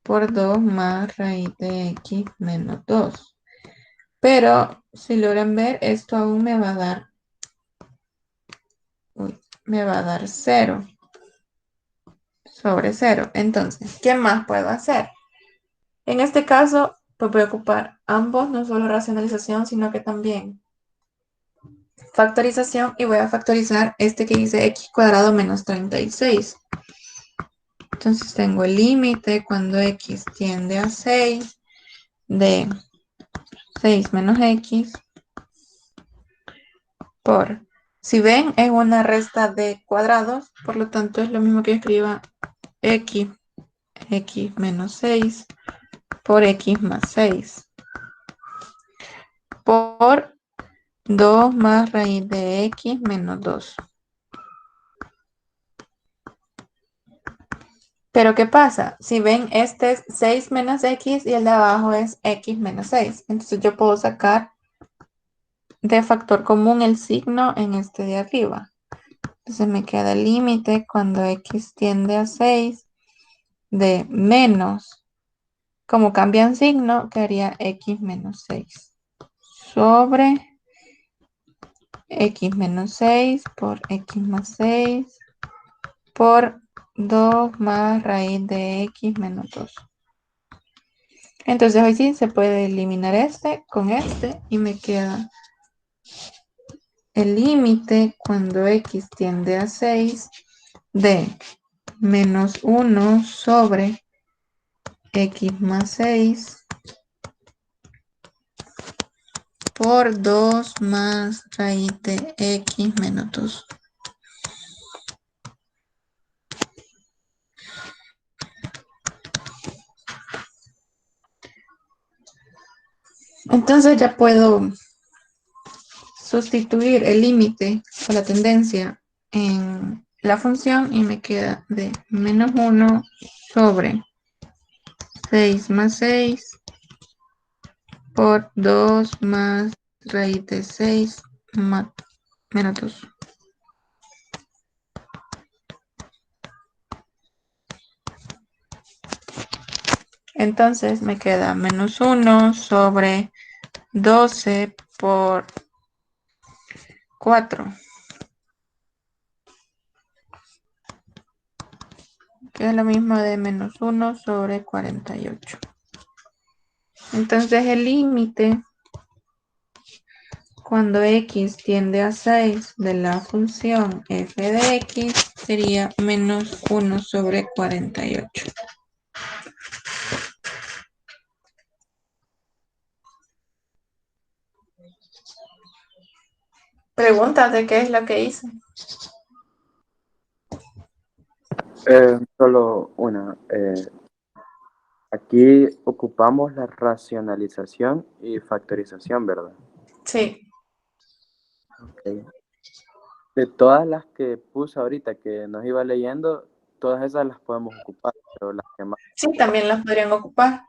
por 2 más raíz de x menos 2. Pero si logran ver, esto aún me va a dar, me va a dar 0 sobre 0. Entonces, ¿qué más puedo hacer? En este caso, pues voy a ocupar ambos, no solo racionalización, sino que también factorización, y voy a factorizar este que dice x cuadrado menos 36. Entonces tengo el límite cuando x tiende a 6 de 6 menos x por, si ven, es una resta de cuadrados, por lo tanto es lo mismo que escriba x menos 6 por x más 6 por 2 más raíz de x menos 2. Pero ¿qué pasa? Si ven, este es 6 menos x y el de abajo es x menos 6. Entonces yo puedo sacar de factor común el signo en este de arriba. Entonces me queda el límite cuando x tiende a 6 de menos, como cambian signo, quedaría x menos 6 sobre x menos 6 por x más 6 por 2 más raíz de x menos 2. Entonces hoy sí se puede eliminar este con este y me queda el límite cuando x tiende a 6 de menos 1 sobre x más 6 por 2 más raíz de x menos 2. Entonces ya puedo sustituir el límite o la tendencia en la función y me queda de menos 1 sobre 6 más 6 por 2 más raíz de 6 más menos 2. Entonces me queda menos 1 sobre 12 por 4, que es lo mismo de menos 1 sobre 48. Entonces el límite cuando x tiende a 6 de la función f de x sería menos 1 sobre 48. Pregúntate qué es lo que hice. Solo una. Aquí ocupamos la racionalización y factorización, ¿verdad? Sí. Okay. De todas las que puse ahorita que nos iba leyendo, todas esas las podemos ocupar, pero Sí, también las podrían ocupar.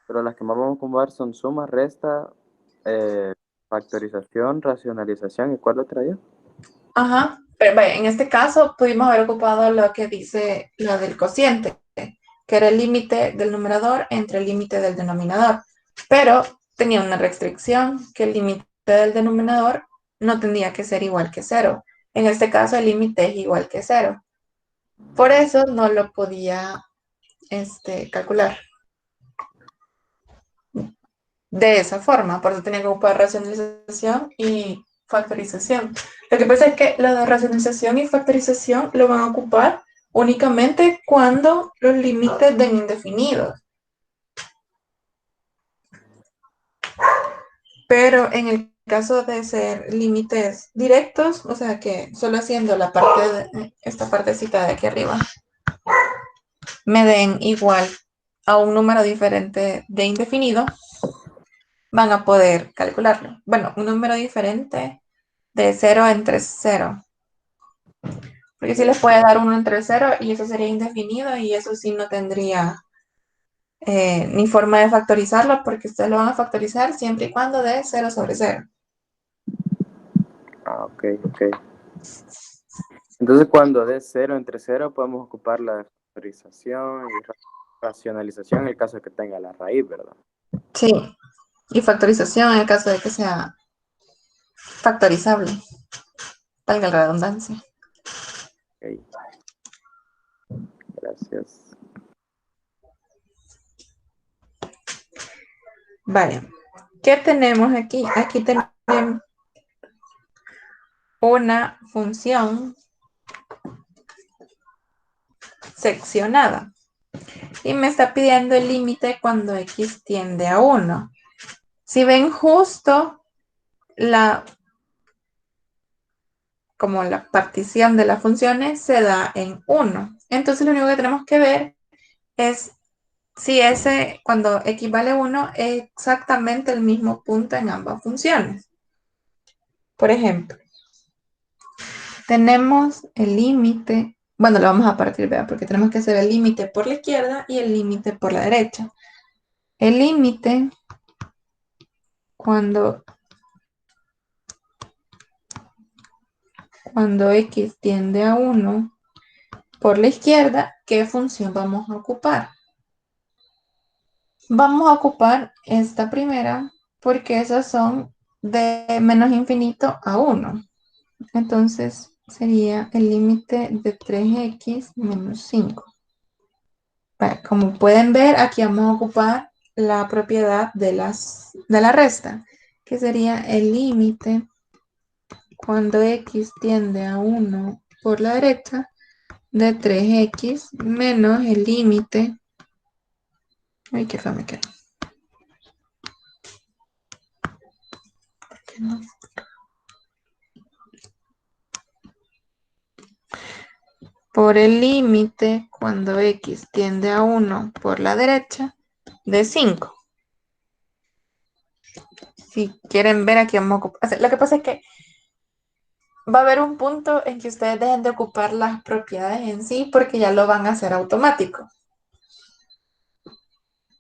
las que más vamos a ocupar son suma, resta, factorización, racionalización, ¿y cuál otra yo? Ajá, pero vaya, en este caso pudimos haber ocupado lo que dice lo del cociente, que era el límite del numerador entre el límite del denominador, pero tenía una restricción, que el límite del denominador no tendría que ser igual que cero. En este caso el límite es igual que cero. Por eso no lo podía calcular de esa forma, por eso tenía que ocupar racionalización y factorización. Lo que pasa es que lo de racionalización y factorización lo van a ocupar únicamente cuando los límites den indefinidos. Pero en el caso de ser límites directos, o sea que solo haciendo la parte de esta partecita de aquí arriba, me den igual a un número diferente de indefinido, van a poder calcularlo. Bueno, un número diferente de 0 entre 0. Porque si les puede dar 1 entre 0 y eso sería indefinido y eso sí no tendría ni forma de factorizarlo porque ustedes lo van a factorizar siempre y cuando dé 0 sobre 0. Ah, ok, ok. Entonces, cuando dé 0 entre 0, podemos ocupar la factorización y racionalización en el caso de que tenga la raíz, ¿verdad? Sí, y factorización en el caso de que sea factorizable, valga la redundancia. Ok. Gracias. Vale, ¿qué tenemos aquí? Aquí tenemos una función seccionada y me está pidiendo el límite cuando x tiende a 1. Si ven justo como la partición de las funciones se da en 1. Entonces lo único que tenemos que ver es si ese, cuando x vale 1, es exactamente el mismo punto en ambas funciones. Por ejemplo, tenemos el límite, bueno, lo vamos a partir, ¿verdad? Porque tenemos que hacer el límite por la izquierda y el límite por la derecha. El límite, cuando x tiende a 1 por la izquierda, ¿qué función vamos a ocupar? Vamos a ocupar esta primera porque esas son de menos infinito a 1. Entonces sería el límite de 3x menos 5. Bueno, como pueden ver, aquí vamos a ocupar la propiedad de la resta, que sería el límite cuando x tiende a 1 por la derecha de 3x menos el límite. Ay, qué feo me quedó. No. Por el límite cuando x tiende a 1 por la derecha de 5. Si quieren ver aquí vamos a ocupar. Lo que pasa es que va a haber un punto en que ustedes dejen de ocupar las propiedades en sí porque ya lo van a hacer automático.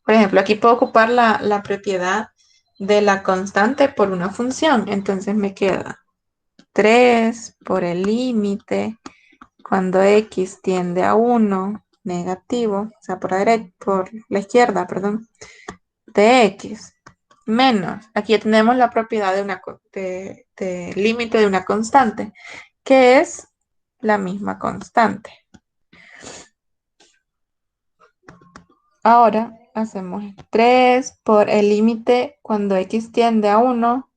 Por ejemplo, aquí puedo ocupar la propiedad de la constante por una función. Entonces me queda 3 por el límite cuando x tiende a 1 negativo, o sea, por la izquierda, perdón, de x menos, aquí ya tenemos la propiedad de límite de una constante, que es la misma constante. Ahora hacemos 3 por el límite cuando x tiende a 1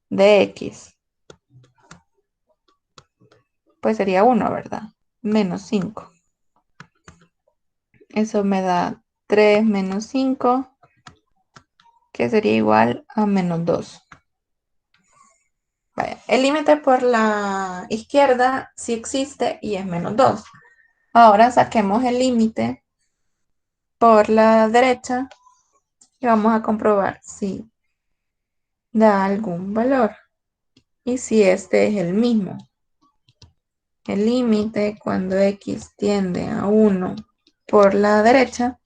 de x. Pues sería 1, ¿verdad? Menos 5. Eso me da 3 menos 5, que sería igual a menos 2. Vaya, el límite por la izquierda sí existe y es menos 2. Ahora saquemos el límite por la derecha y vamos a comprobar si da algún valor y si este es el mismo. El límite cuando x tiende a 1 por la derecha,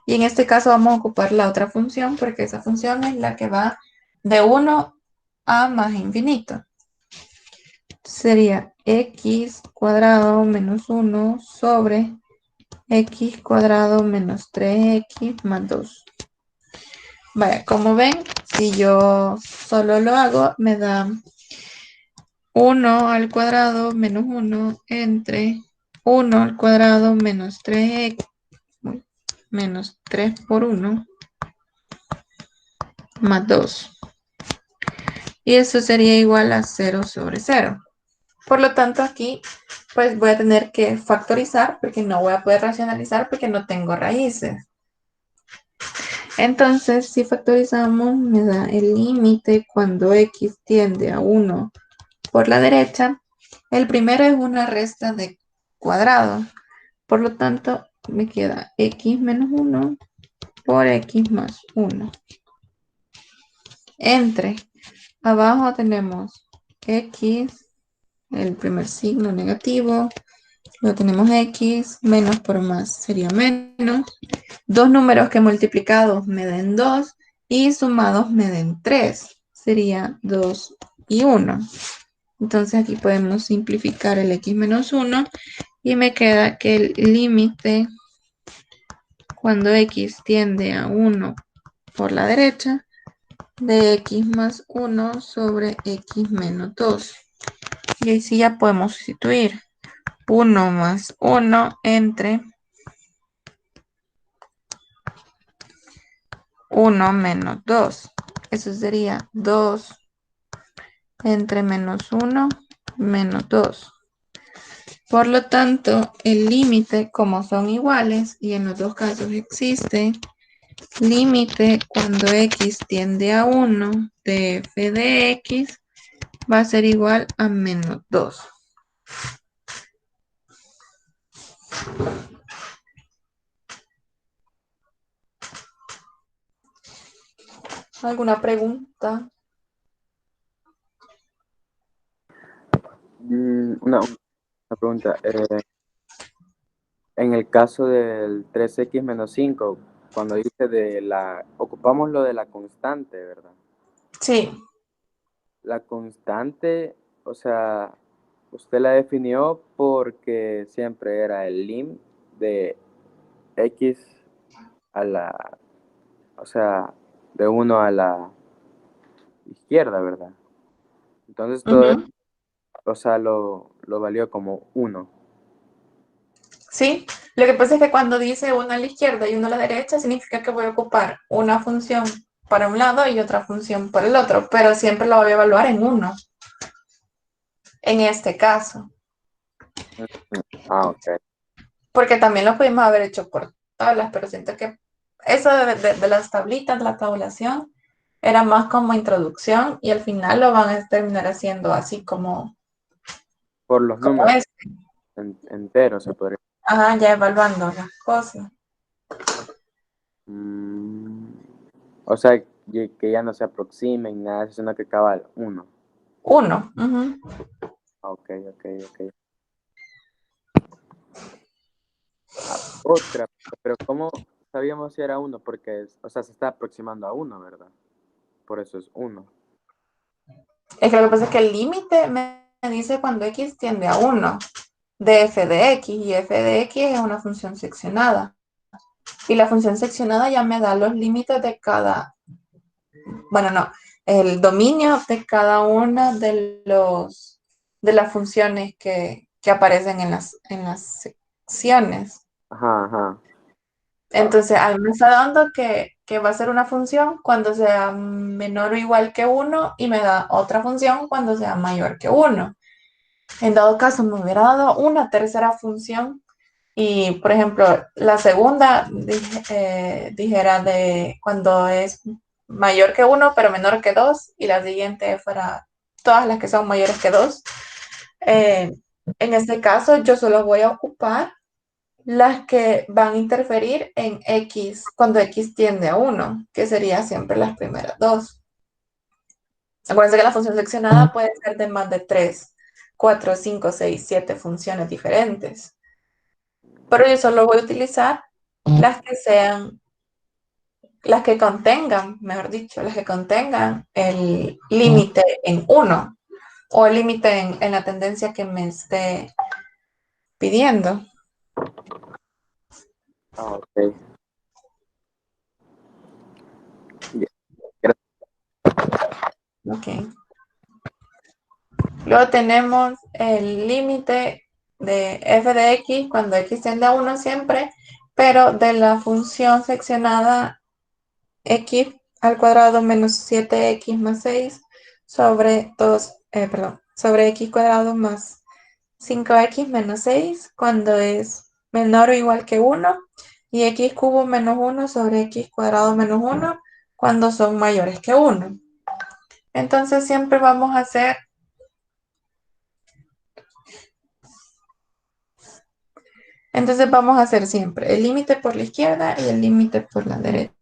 y en este caso vamos a ocupar la otra función porque esa función es la que va de 1 a más infinito. sería x cuadrado menos 1 sobre x cuadrado menos 3x más 2. Vaya, como ven, si yo solo lo hago, me da 1 al cuadrado menos 1 entre 1 al cuadrado menos 3x menos 3 por 1 más 2. Y eso sería igual a 0 sobre 0. Por lo tanto, aquí pues voy a tener que factorizar porque no voy a poder racionalizar porque no tengo raíces. Entonces, si factorizamos, me da el límite cuando x tiende a 1 por la derecha. El primero es una resta de cuadrado. Por lo tanto, me queda x menos 1 por x más 1. Entre, abajo tenemos x, el primer signo negativo. Luego tenemos x, menos por más sería menos. Dos números que multiplicados me den 2 y sumados me den 3. Sería 2 y 1. Entonces aquí podemos simplificar el x menos 1 y me queda que el límite cuando x tiende a 1 por la derecha de x más 1 sobre x menos 2. Y ahí sí ya podemos sustituir 1 más 1 entre 1 menos 2. Eso sería 2 entre menos 1 menos 2. Por lo tanto, el límite, como son iguales y en los dos casos existe, límite cuando x tiende a 1 de f de x va a ser igual a menos 2. ¿Alguna pregunta? Una pregunta. En el caso del 3x menos 5, cuando dice ocupamos lo de la constante, ¿verdad? Sí. La constante, o sea, usted la definió porque siempre era el lim de x a la, o sea, de 1 a la izquierda, ¿verdad? Entonces todo eso, o sea, lo valió como 1. Sí, lo que pasa es que cuando dice uno a la izquierda y uno a la derecha, significa que voy a ocupar una función para un lado y otra función para el otro, pero siempre lo voy a evaluar en uno, en este caso, Ah, ok. porque también lo pudimos haber hecho por tablas, pero siento que eso de las tablitas, la tabulación, era más como introducción y al final lo van a terminar haciendo así como, Por los como números es. enteros se podría. Ajá, ya evaluando las cosas. O sea, que ya no se aproximen, nada, sino que cabal 1. Uno. Ujú. Ok. Otra, pero ¿cómo sabíamos si era 1? Porque, o sea, se está aproximando a 1, ¿verdad? Por eso es 1. Es que lo que pasa es que el límite me dice cuando x tiende a 1 de f de x y f de x es una función seccionada. Y la función seccionada ya me da los límites de cada, bueno, no, el dominio de cada una de las funciones que aparecen en las secciones. Ajá. Entonces, a mí me está dando que va a ser una función cuando sea menor o igual que 1 y me da otra función cuando sea mayor que 1. En dado caso, me hubiera dado una tercera función y, por ejemplo, la segunda dijera de cuando es mayor que 1 pero menor que 2 y la siguiente fuera todas las que son mayores que 2. En este caso, yo solo voy a ocupar las que van a interferir en x cuando x tiende a 1, que sería siempre las primeras dos. Acuérdense que la función seccionada puede ser de más de 3, 4, 5, 6, 7 funciones diferentes. Pero yo solo voy a utilizar las que sean, las que contengan, mejor dicho, las que contengan el límite en 1. o el límite en la tendencia que me esté pidiendo. Ok. Ya. Ok. Luego tenemos el límite de f de x cuando x tiende a 1 siempre, pero de la función seccionada x al cuadrado menos 7x más 6 sobre 2, sobre x cuadrado más 5x menos 6 cuando es menor o igual que 1 y x cubo menos 1 sobre x cuadrado menos 1 cuando son mayores que 1. Entonces siempre vamos a hacer siempre el límite por la izquierda y el límite por la derecha.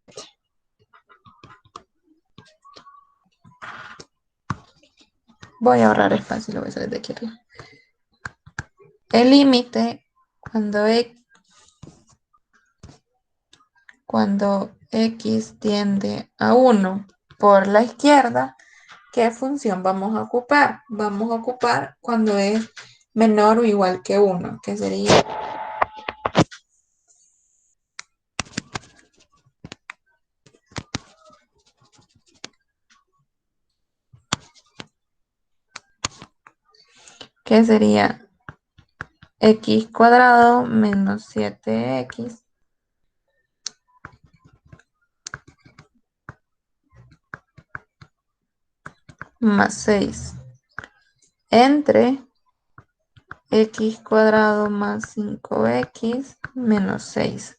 Voy a ahorrar espacio y lo voy a hacer desde aquí arriba. El límite cuando x tiende a 1 por la izquierda, ¿qué función vamos a ocupar? Vamos a ocupar cuando es menor o igual que 1, que sería x cuadrado menos 7x más 6 entre x cuadrado más 5x menos 6.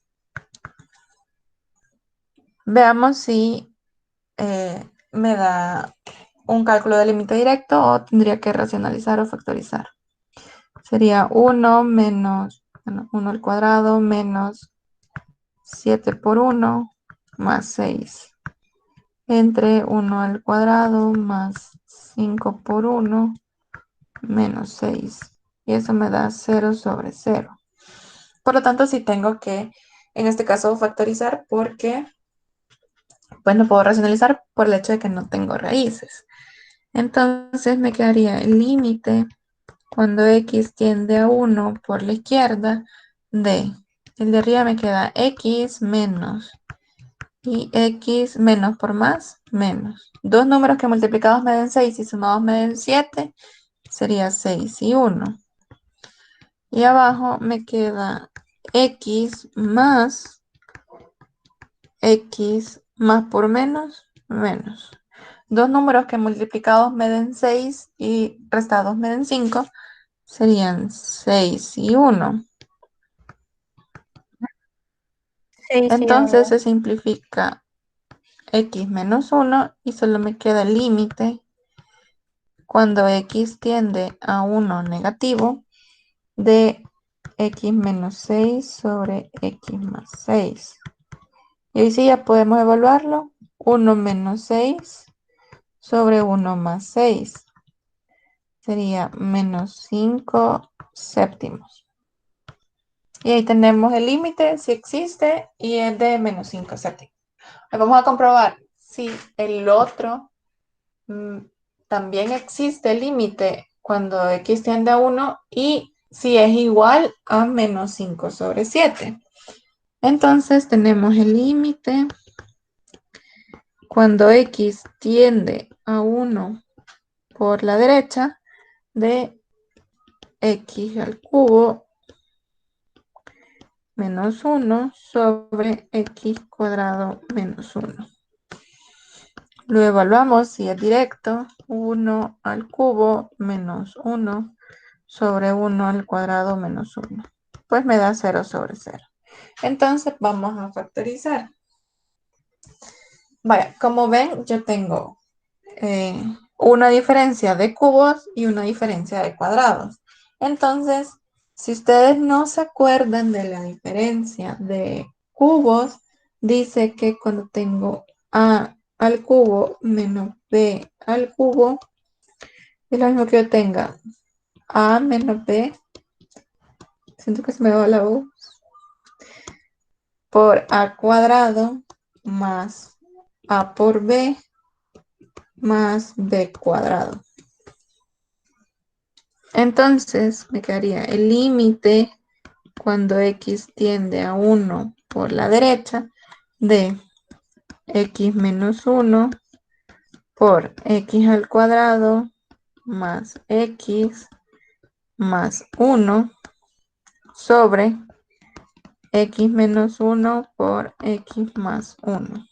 Veamos si me da un cálculo de límite directo o tendría que racionalizar o factorizar. Sería 1 menos 1 al cuadrado menos 7 por 1 más 6 entre 1 al cuadrado más 5 por 1 menos 6. Y eso me da 0 sobre 0. Por lo tanto, sí tengo que, en este caso, factorizar porque, pues no puedo racionalizar por el hecho de que no tengo raíces. Entonces me quedaría el límite cuando x tiende a 1 por la izquierda de, el de arriba me queda x menos y x menos por más, menos. Dos números que multiplicados me den 6 y sumados me den 7, sería 6 y 1. Y abajo me queda x más por menos, menos. Dos números que multiplicados me den 6 y restados me den 5, serían 6 y 1. 6 y Entonces 1. se simplifica x menos 1 y solo me queda el límite cuando x tiende a 1 negativo de x menos 6 sobre x más 6. Y ahí sí ya podemos evaluarlo. 1 menos 6 sobre 1 más 6 sería menos 5 séptimos. Y ahí tenemos el límite, si existe, y es de menos 5 séptimos. Vamos a comprobar si el otro también existe el límite cuando x tiende a 1 y si es igual a menos 5 sobre 7. Entonces tenemos el límite cuando x tiende a 1 por la derecha de x al cubo menos 1 sobre x cuadrado menos 1. Lo evaluamos si es directo. 1 al cubo menos 1 sobre 1 al cuadrado menos 1. Pues me da 0 sobre 0. Entonces vamos a factorizar. Vaya, como ven, yo tengo una diferencia de cubos y una diferencia de cuadrados. Entonces, si ustedes no se acuerdan de la diferencia de cubos, dice que cuando tengo a al cubo menos b al cubo, es lo mismo que yo tenga a menos b, siento que se me va la u, por a cuadrado más a por b más b cuadrado. Entonces me quedaría el límite cuando x tiende a 1 por la derecha de x menos 1 por x al cuadrado más x más 1 sobre x menos 1 por x más 1.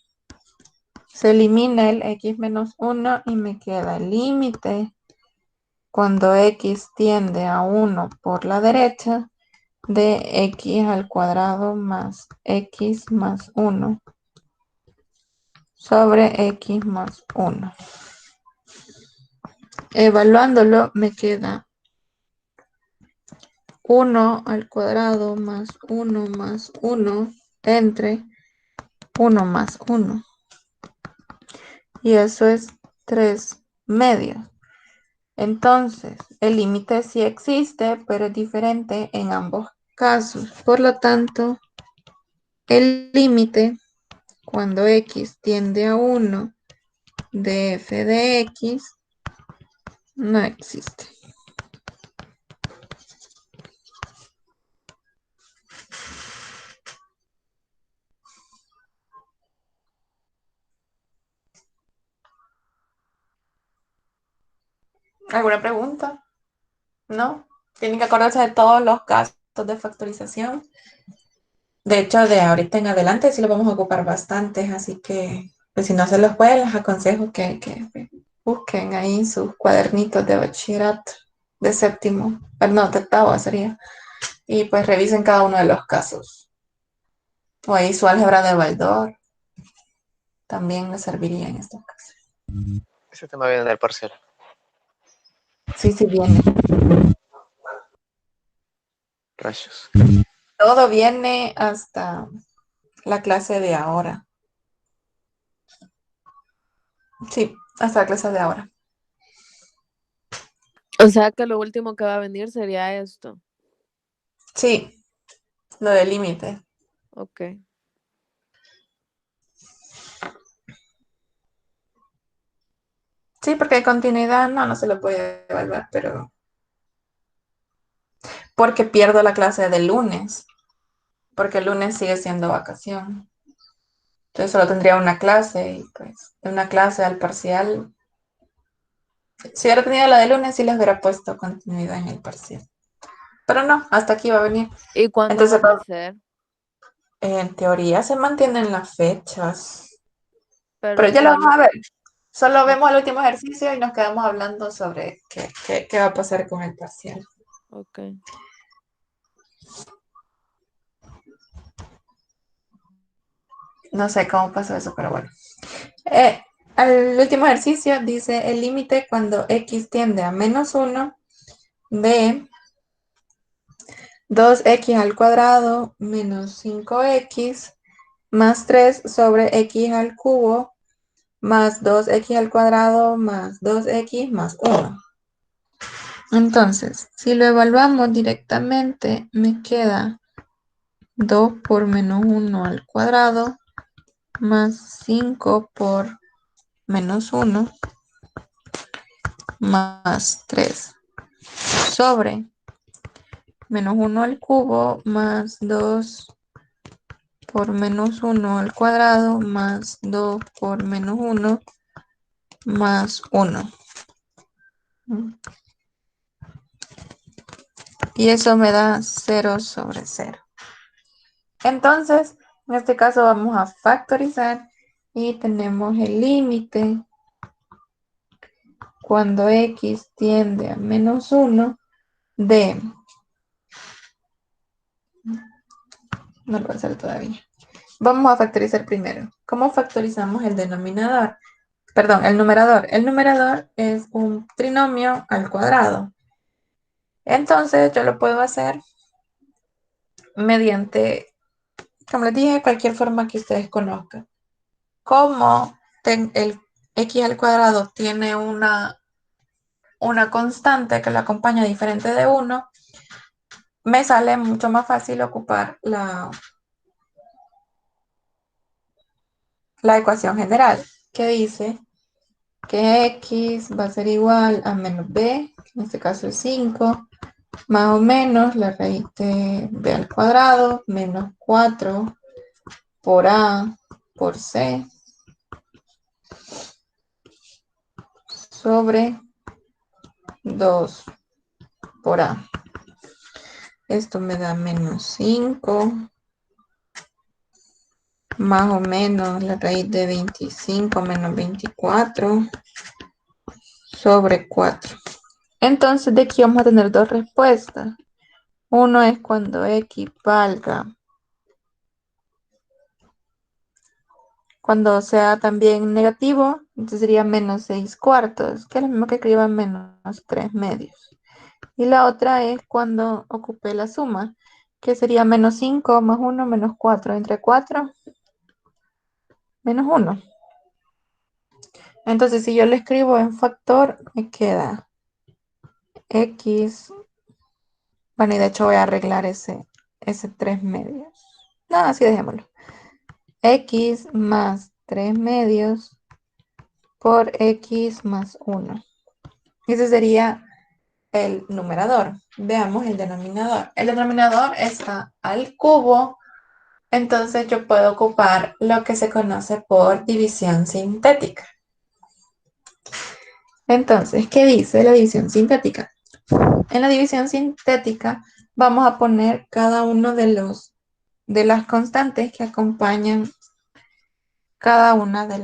Se elimina el x menos 1 y me queda el límite cuando x tiende a 1 por la derecha de x al cuadrado más x más 1 sobre x más 1. Evaluándolo me queda 1 al cuadrado más 1 entre 1 más 1. Y eso es 3 medios. Entonces, el límite sí existe, pero es diferente en ambos casos. Por lo tanto, el límite cuando x tiende a 1 de f de x no existe. ¿Alguna pregunta? ¿No? Tienen que acordarse de todos los casos de factorización. De hecho, de ahorita en adelante sí lo vamos a ocupar bastante, así que pues, si no se los pueden, les aconsejo que busquen ahí sus cuadernitos de bachillerato de séptimo, no, de octavo sería, y pues revisen cada uno de los casos. O ahí su álgebra de Baldor también les serviría en estos casos. Ese tema viene del parcial. Sí, sí viene. Rayos. Todo viene hasta la clase de ahora. Sí, hasta la clase de ahora. O sea que lo último que va a venir sería esto. Sí, lo del límite. Ok. Sí, porque de continuidad no se lo puede evaluar, pero porque pierdo la clase del lunes, porque el lunes sigue siendo vacación. Entonces solo tendría una clase y pues de una clase al parcial. Si hubiera tenido la de lunes, sí les hubiera puesto continuidad en el parcial. Pero no, hasta aquí va a venir. ¿Y cuándo Entonces, van a ser? en teoría se mantienen las fechas, pero Pero ya lo vamos a solo. ver. Solo o- vemos el último ejercicio y nos quedamos hablando sobre qué va a pasar con el parcial. Ok. No sé cómo pasó eso, pero bueno. Eh, Al último ejercicio dice el límite cuando x tiende a menos 1 de 2x al cuadrado menos 5x más 3 sobre x al cubo más 2x al cuadrado más 2x más 1. Entonces, si lo evaluamos directamente, me queda 2 por menos 1 al cuadrado más 5 por menos 1 más 3 sobre menos 1 al cubo más 2 por menos 1 al cuadrado más 2 por menos 1 más 1. Y eso me da 0 sobre 0. Entonces, en este caso vamos a factorizar y tenemos el límite cuando x tiende a menos 1 de... No lo voy a hacer todavía. Vamos a factorizar primero. ¿Cómo factorizamos el denominador? Perdón, el numerador. El numerador es un trinomio al cuadrado. Entonces, yo lo puedo hacer mediante, como les dije, cualquier forma que ustedes conozcan. Como el x al cuadrado tiene una constante que lo acompaña diferente de 1, me sale mucho más fácil ocupar la ecuación general que dice que x va a ser igual a menos b, en este caso es 5, más o menos la raíz de b al cuadrado menos 4 por a por c sobre 2 por a. Esto me da menos 5, más o menos la raíz de 25 menos 24 sobre 4. Entonces de aquí vamos a tener dos respuestas. Uno es cuando x valga, cuando sea también negativo, entonces sería menos 6 cuartos, que es lo mismo que escriba menos 3 medios. Y la otra es cuando ocupe la suma, que sería menos 5 más 1 menos 4, entre 4 menos 1. Entonces si yo lo escribo en factor, me queda x, bueno, y de hecho voy a arreglar ese 3 medios. No, así dejémoslo. X más 3 medios por x más 1. Ese sería el numerador. Veamos el denominador. El denominador está al cubo, entonces yo puedo ocupar lo que se conoce por división sintética. Entonces, ¿qué dice la división sintética? En la división sintética vamos a poner cada uno de las constantes que acompañan cada una de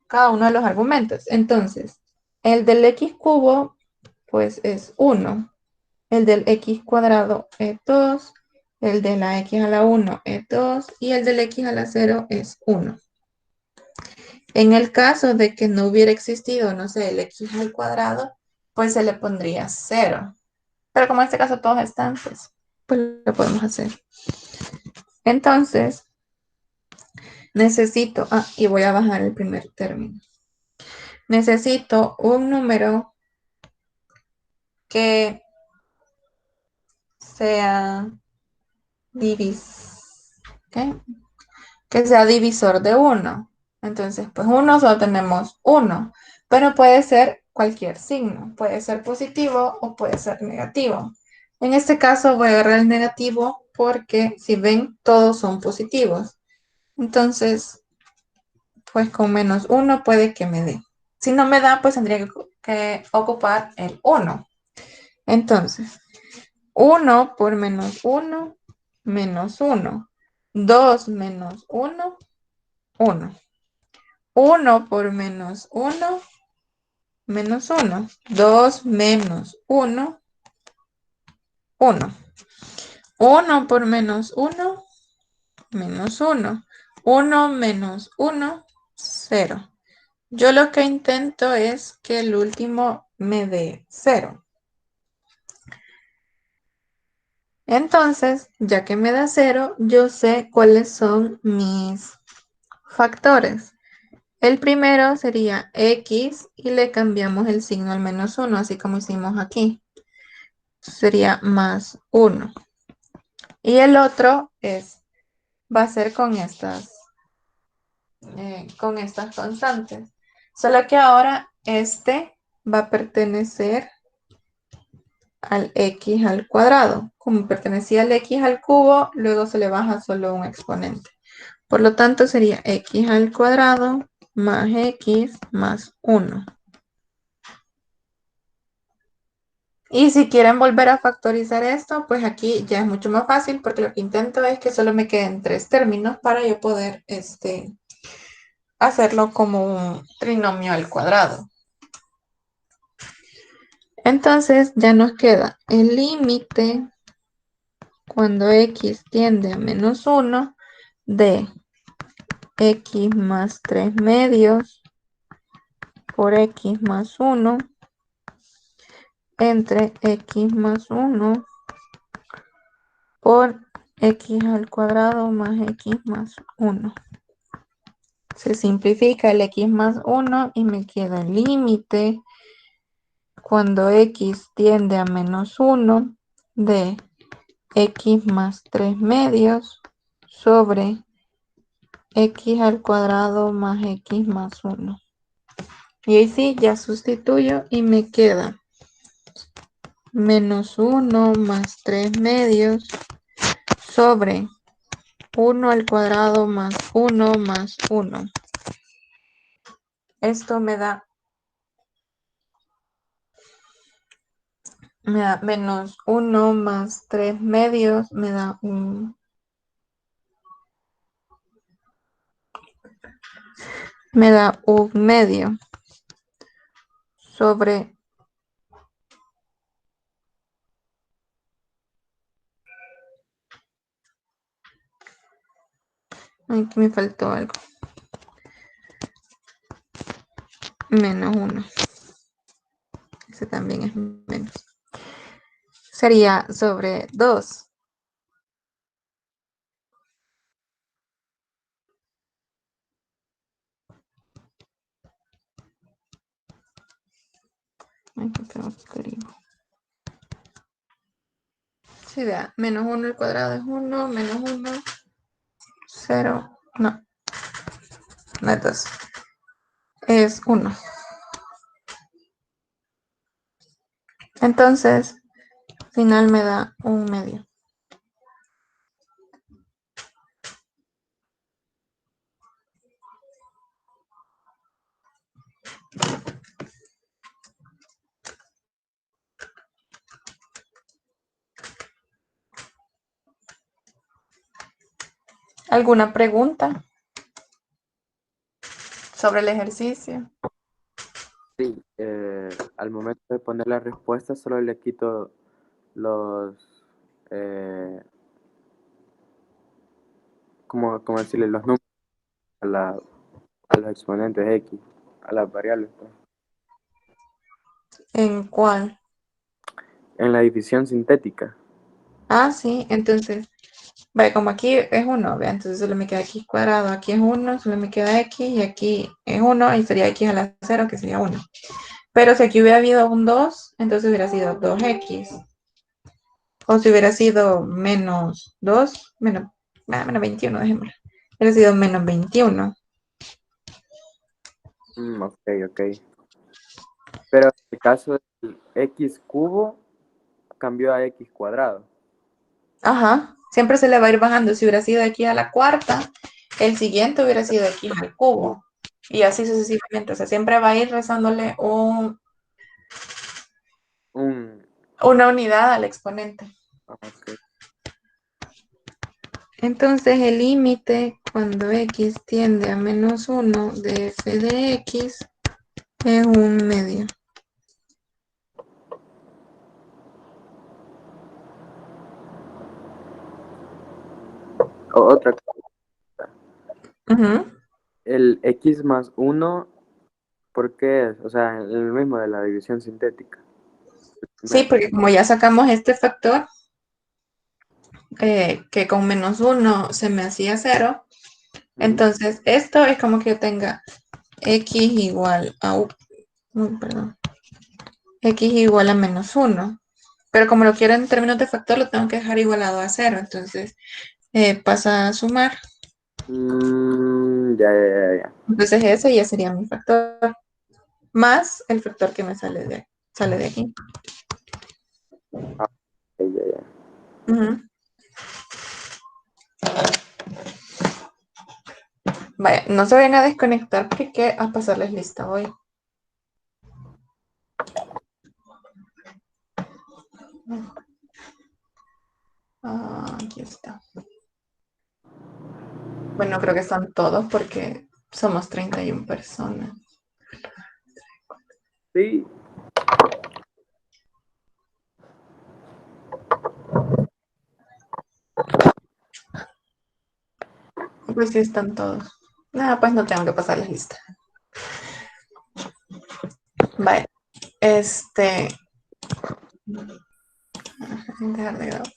cada uno de los argumentos. Entonces, el del x cubo, pues es 1. El del x cuadrado es 2. El de la x a la 1 es 2. Y el del x a la 0 es 1. En el caso de que no hubiera existido, no sé, el x al cuadrado, pues se le pondría 0. Pero como en este caso todos están, pues lo podemos hacer. Entonces, necesito, y voy a bajar el primer término. Necesito un número que sea que sea divisor de 1. Entonces, pues 1 solo tenemos 1, pero puede ser cualquier signo. Puede ser positivo o puede ser negativo. En este caso voy a agarrar el negativo porque si ven, todos son positivos. Entonces, pues con menos 1 puede que me dé. Si no me da, pues tendría que ocupar el 1. Entonces, 1 por menos 1, menos 1. 2 menos 1, 1. 1 por menos 1, menos 1. 2 menos 1, 1. 1 por menos 1, menos 1. 1 menos 1, 0. Yo lo que intento es que el último me dé 0. Entonces, ya que me da 0, yo sé cuáles son mis factores. El primero sería x y le cambiamos el signo al menos 1, así como hicimos aquí. Sería más 1. Y el otro va a ser con estas constantes. Solo que ahora este va a pertenecer al x al cuadrado. Como pertenecía al x al cubo, luego se le baja solo un exponente. Por lo tanto, sería x al cuadrado más x más 1. Y si quieren volver a factorizar esto, pues aquí ya es mucho más fácil porque lo que intento es que solo me queden 3 términos para yo poder hacerlo como un trinomio al cuadrado. Entonces ya nos queda el límite cuando x tiende a menos 1 de x más 3 medios por x más 1 entre x más 1 por x al cuadrado más x más 1. Se simplifica el x más 1 y me queda el límite cuando x tiende a menos 1 de x más 3 medios sobre x al cuadrado más x más 1. Y ahí sí, ya sustituyo y me queda menos 1 más 3 medios sobre 1 al cuadrado más 1 más 1. Esto me da menos 1 más 3 medios, me da un medio sobre aquí me faltó algo. Menos 1. Ese también es menos. Sería sobre 2. Aquí tengo que escribir. Sí, vea, menos 1 al cuadrado es 1, menos 1, 0, no es 2, es 1. Entonces, al final me da un medio. ¿Alguna pregunta sobre el ejercicio? Sí, al momento de poner la respuesta solo le quito los, ¿cómo decirle? Los números a los exponentes X, a las variables, pues. ¿En cuál? En la división sintética. Ah, sí, entonces, vaya, como aquí es 1, vea, entonces solo me queda x cuadrado, aquí es 1, solo me queda x, y aquí es 1, y sería x a la 0, que sería 1. Pero si aquí hubiera habido un 2, entonces hubiera sido 2x. O si hubiera sido menos 2, menos 21, dejémoslo. Hubiera sido menos 21. Ok. Pero en el caso del X cubo, cambió a X cuadrado. Ajá, siempre se le va a ir bajando. Si hubiera sido x a la cuarta, el siguiente hubiera sido x al cubo. Y así sucesivamente. O sea, siempre va a ir rezándole Un, una unidad al exponente. ok. Entonces el límite cuando x tiende a menos 1 de f de x es un medio. Otra cosa, Ujú. el X más 1, ¿por qué es? O sea, el mismo de la división sintética. Sí, porque como ya sacamos este factor, que con menos 1 se me hacía 0, entonces esto es como que yo tenga x igual a, perdón, x igual a menos 1. Pero como lo quiero en términos de factor, lo tengo que dejar igualado a 0. Entonces pasa a sumar. Ya. Entonces ese ya sería mi factor. Más el factor que me sale de aquí. Ah, ya. Ujú. Vaya, no se vayan a desconectar porque hay que a pasarles lista hoy. Aquí está. Bueno, creo que son todos porque somos 31 personas. Sí. Pues sí están todos. Nada, pues no tengo que pasarles lista. Vaya, dejar de grabar.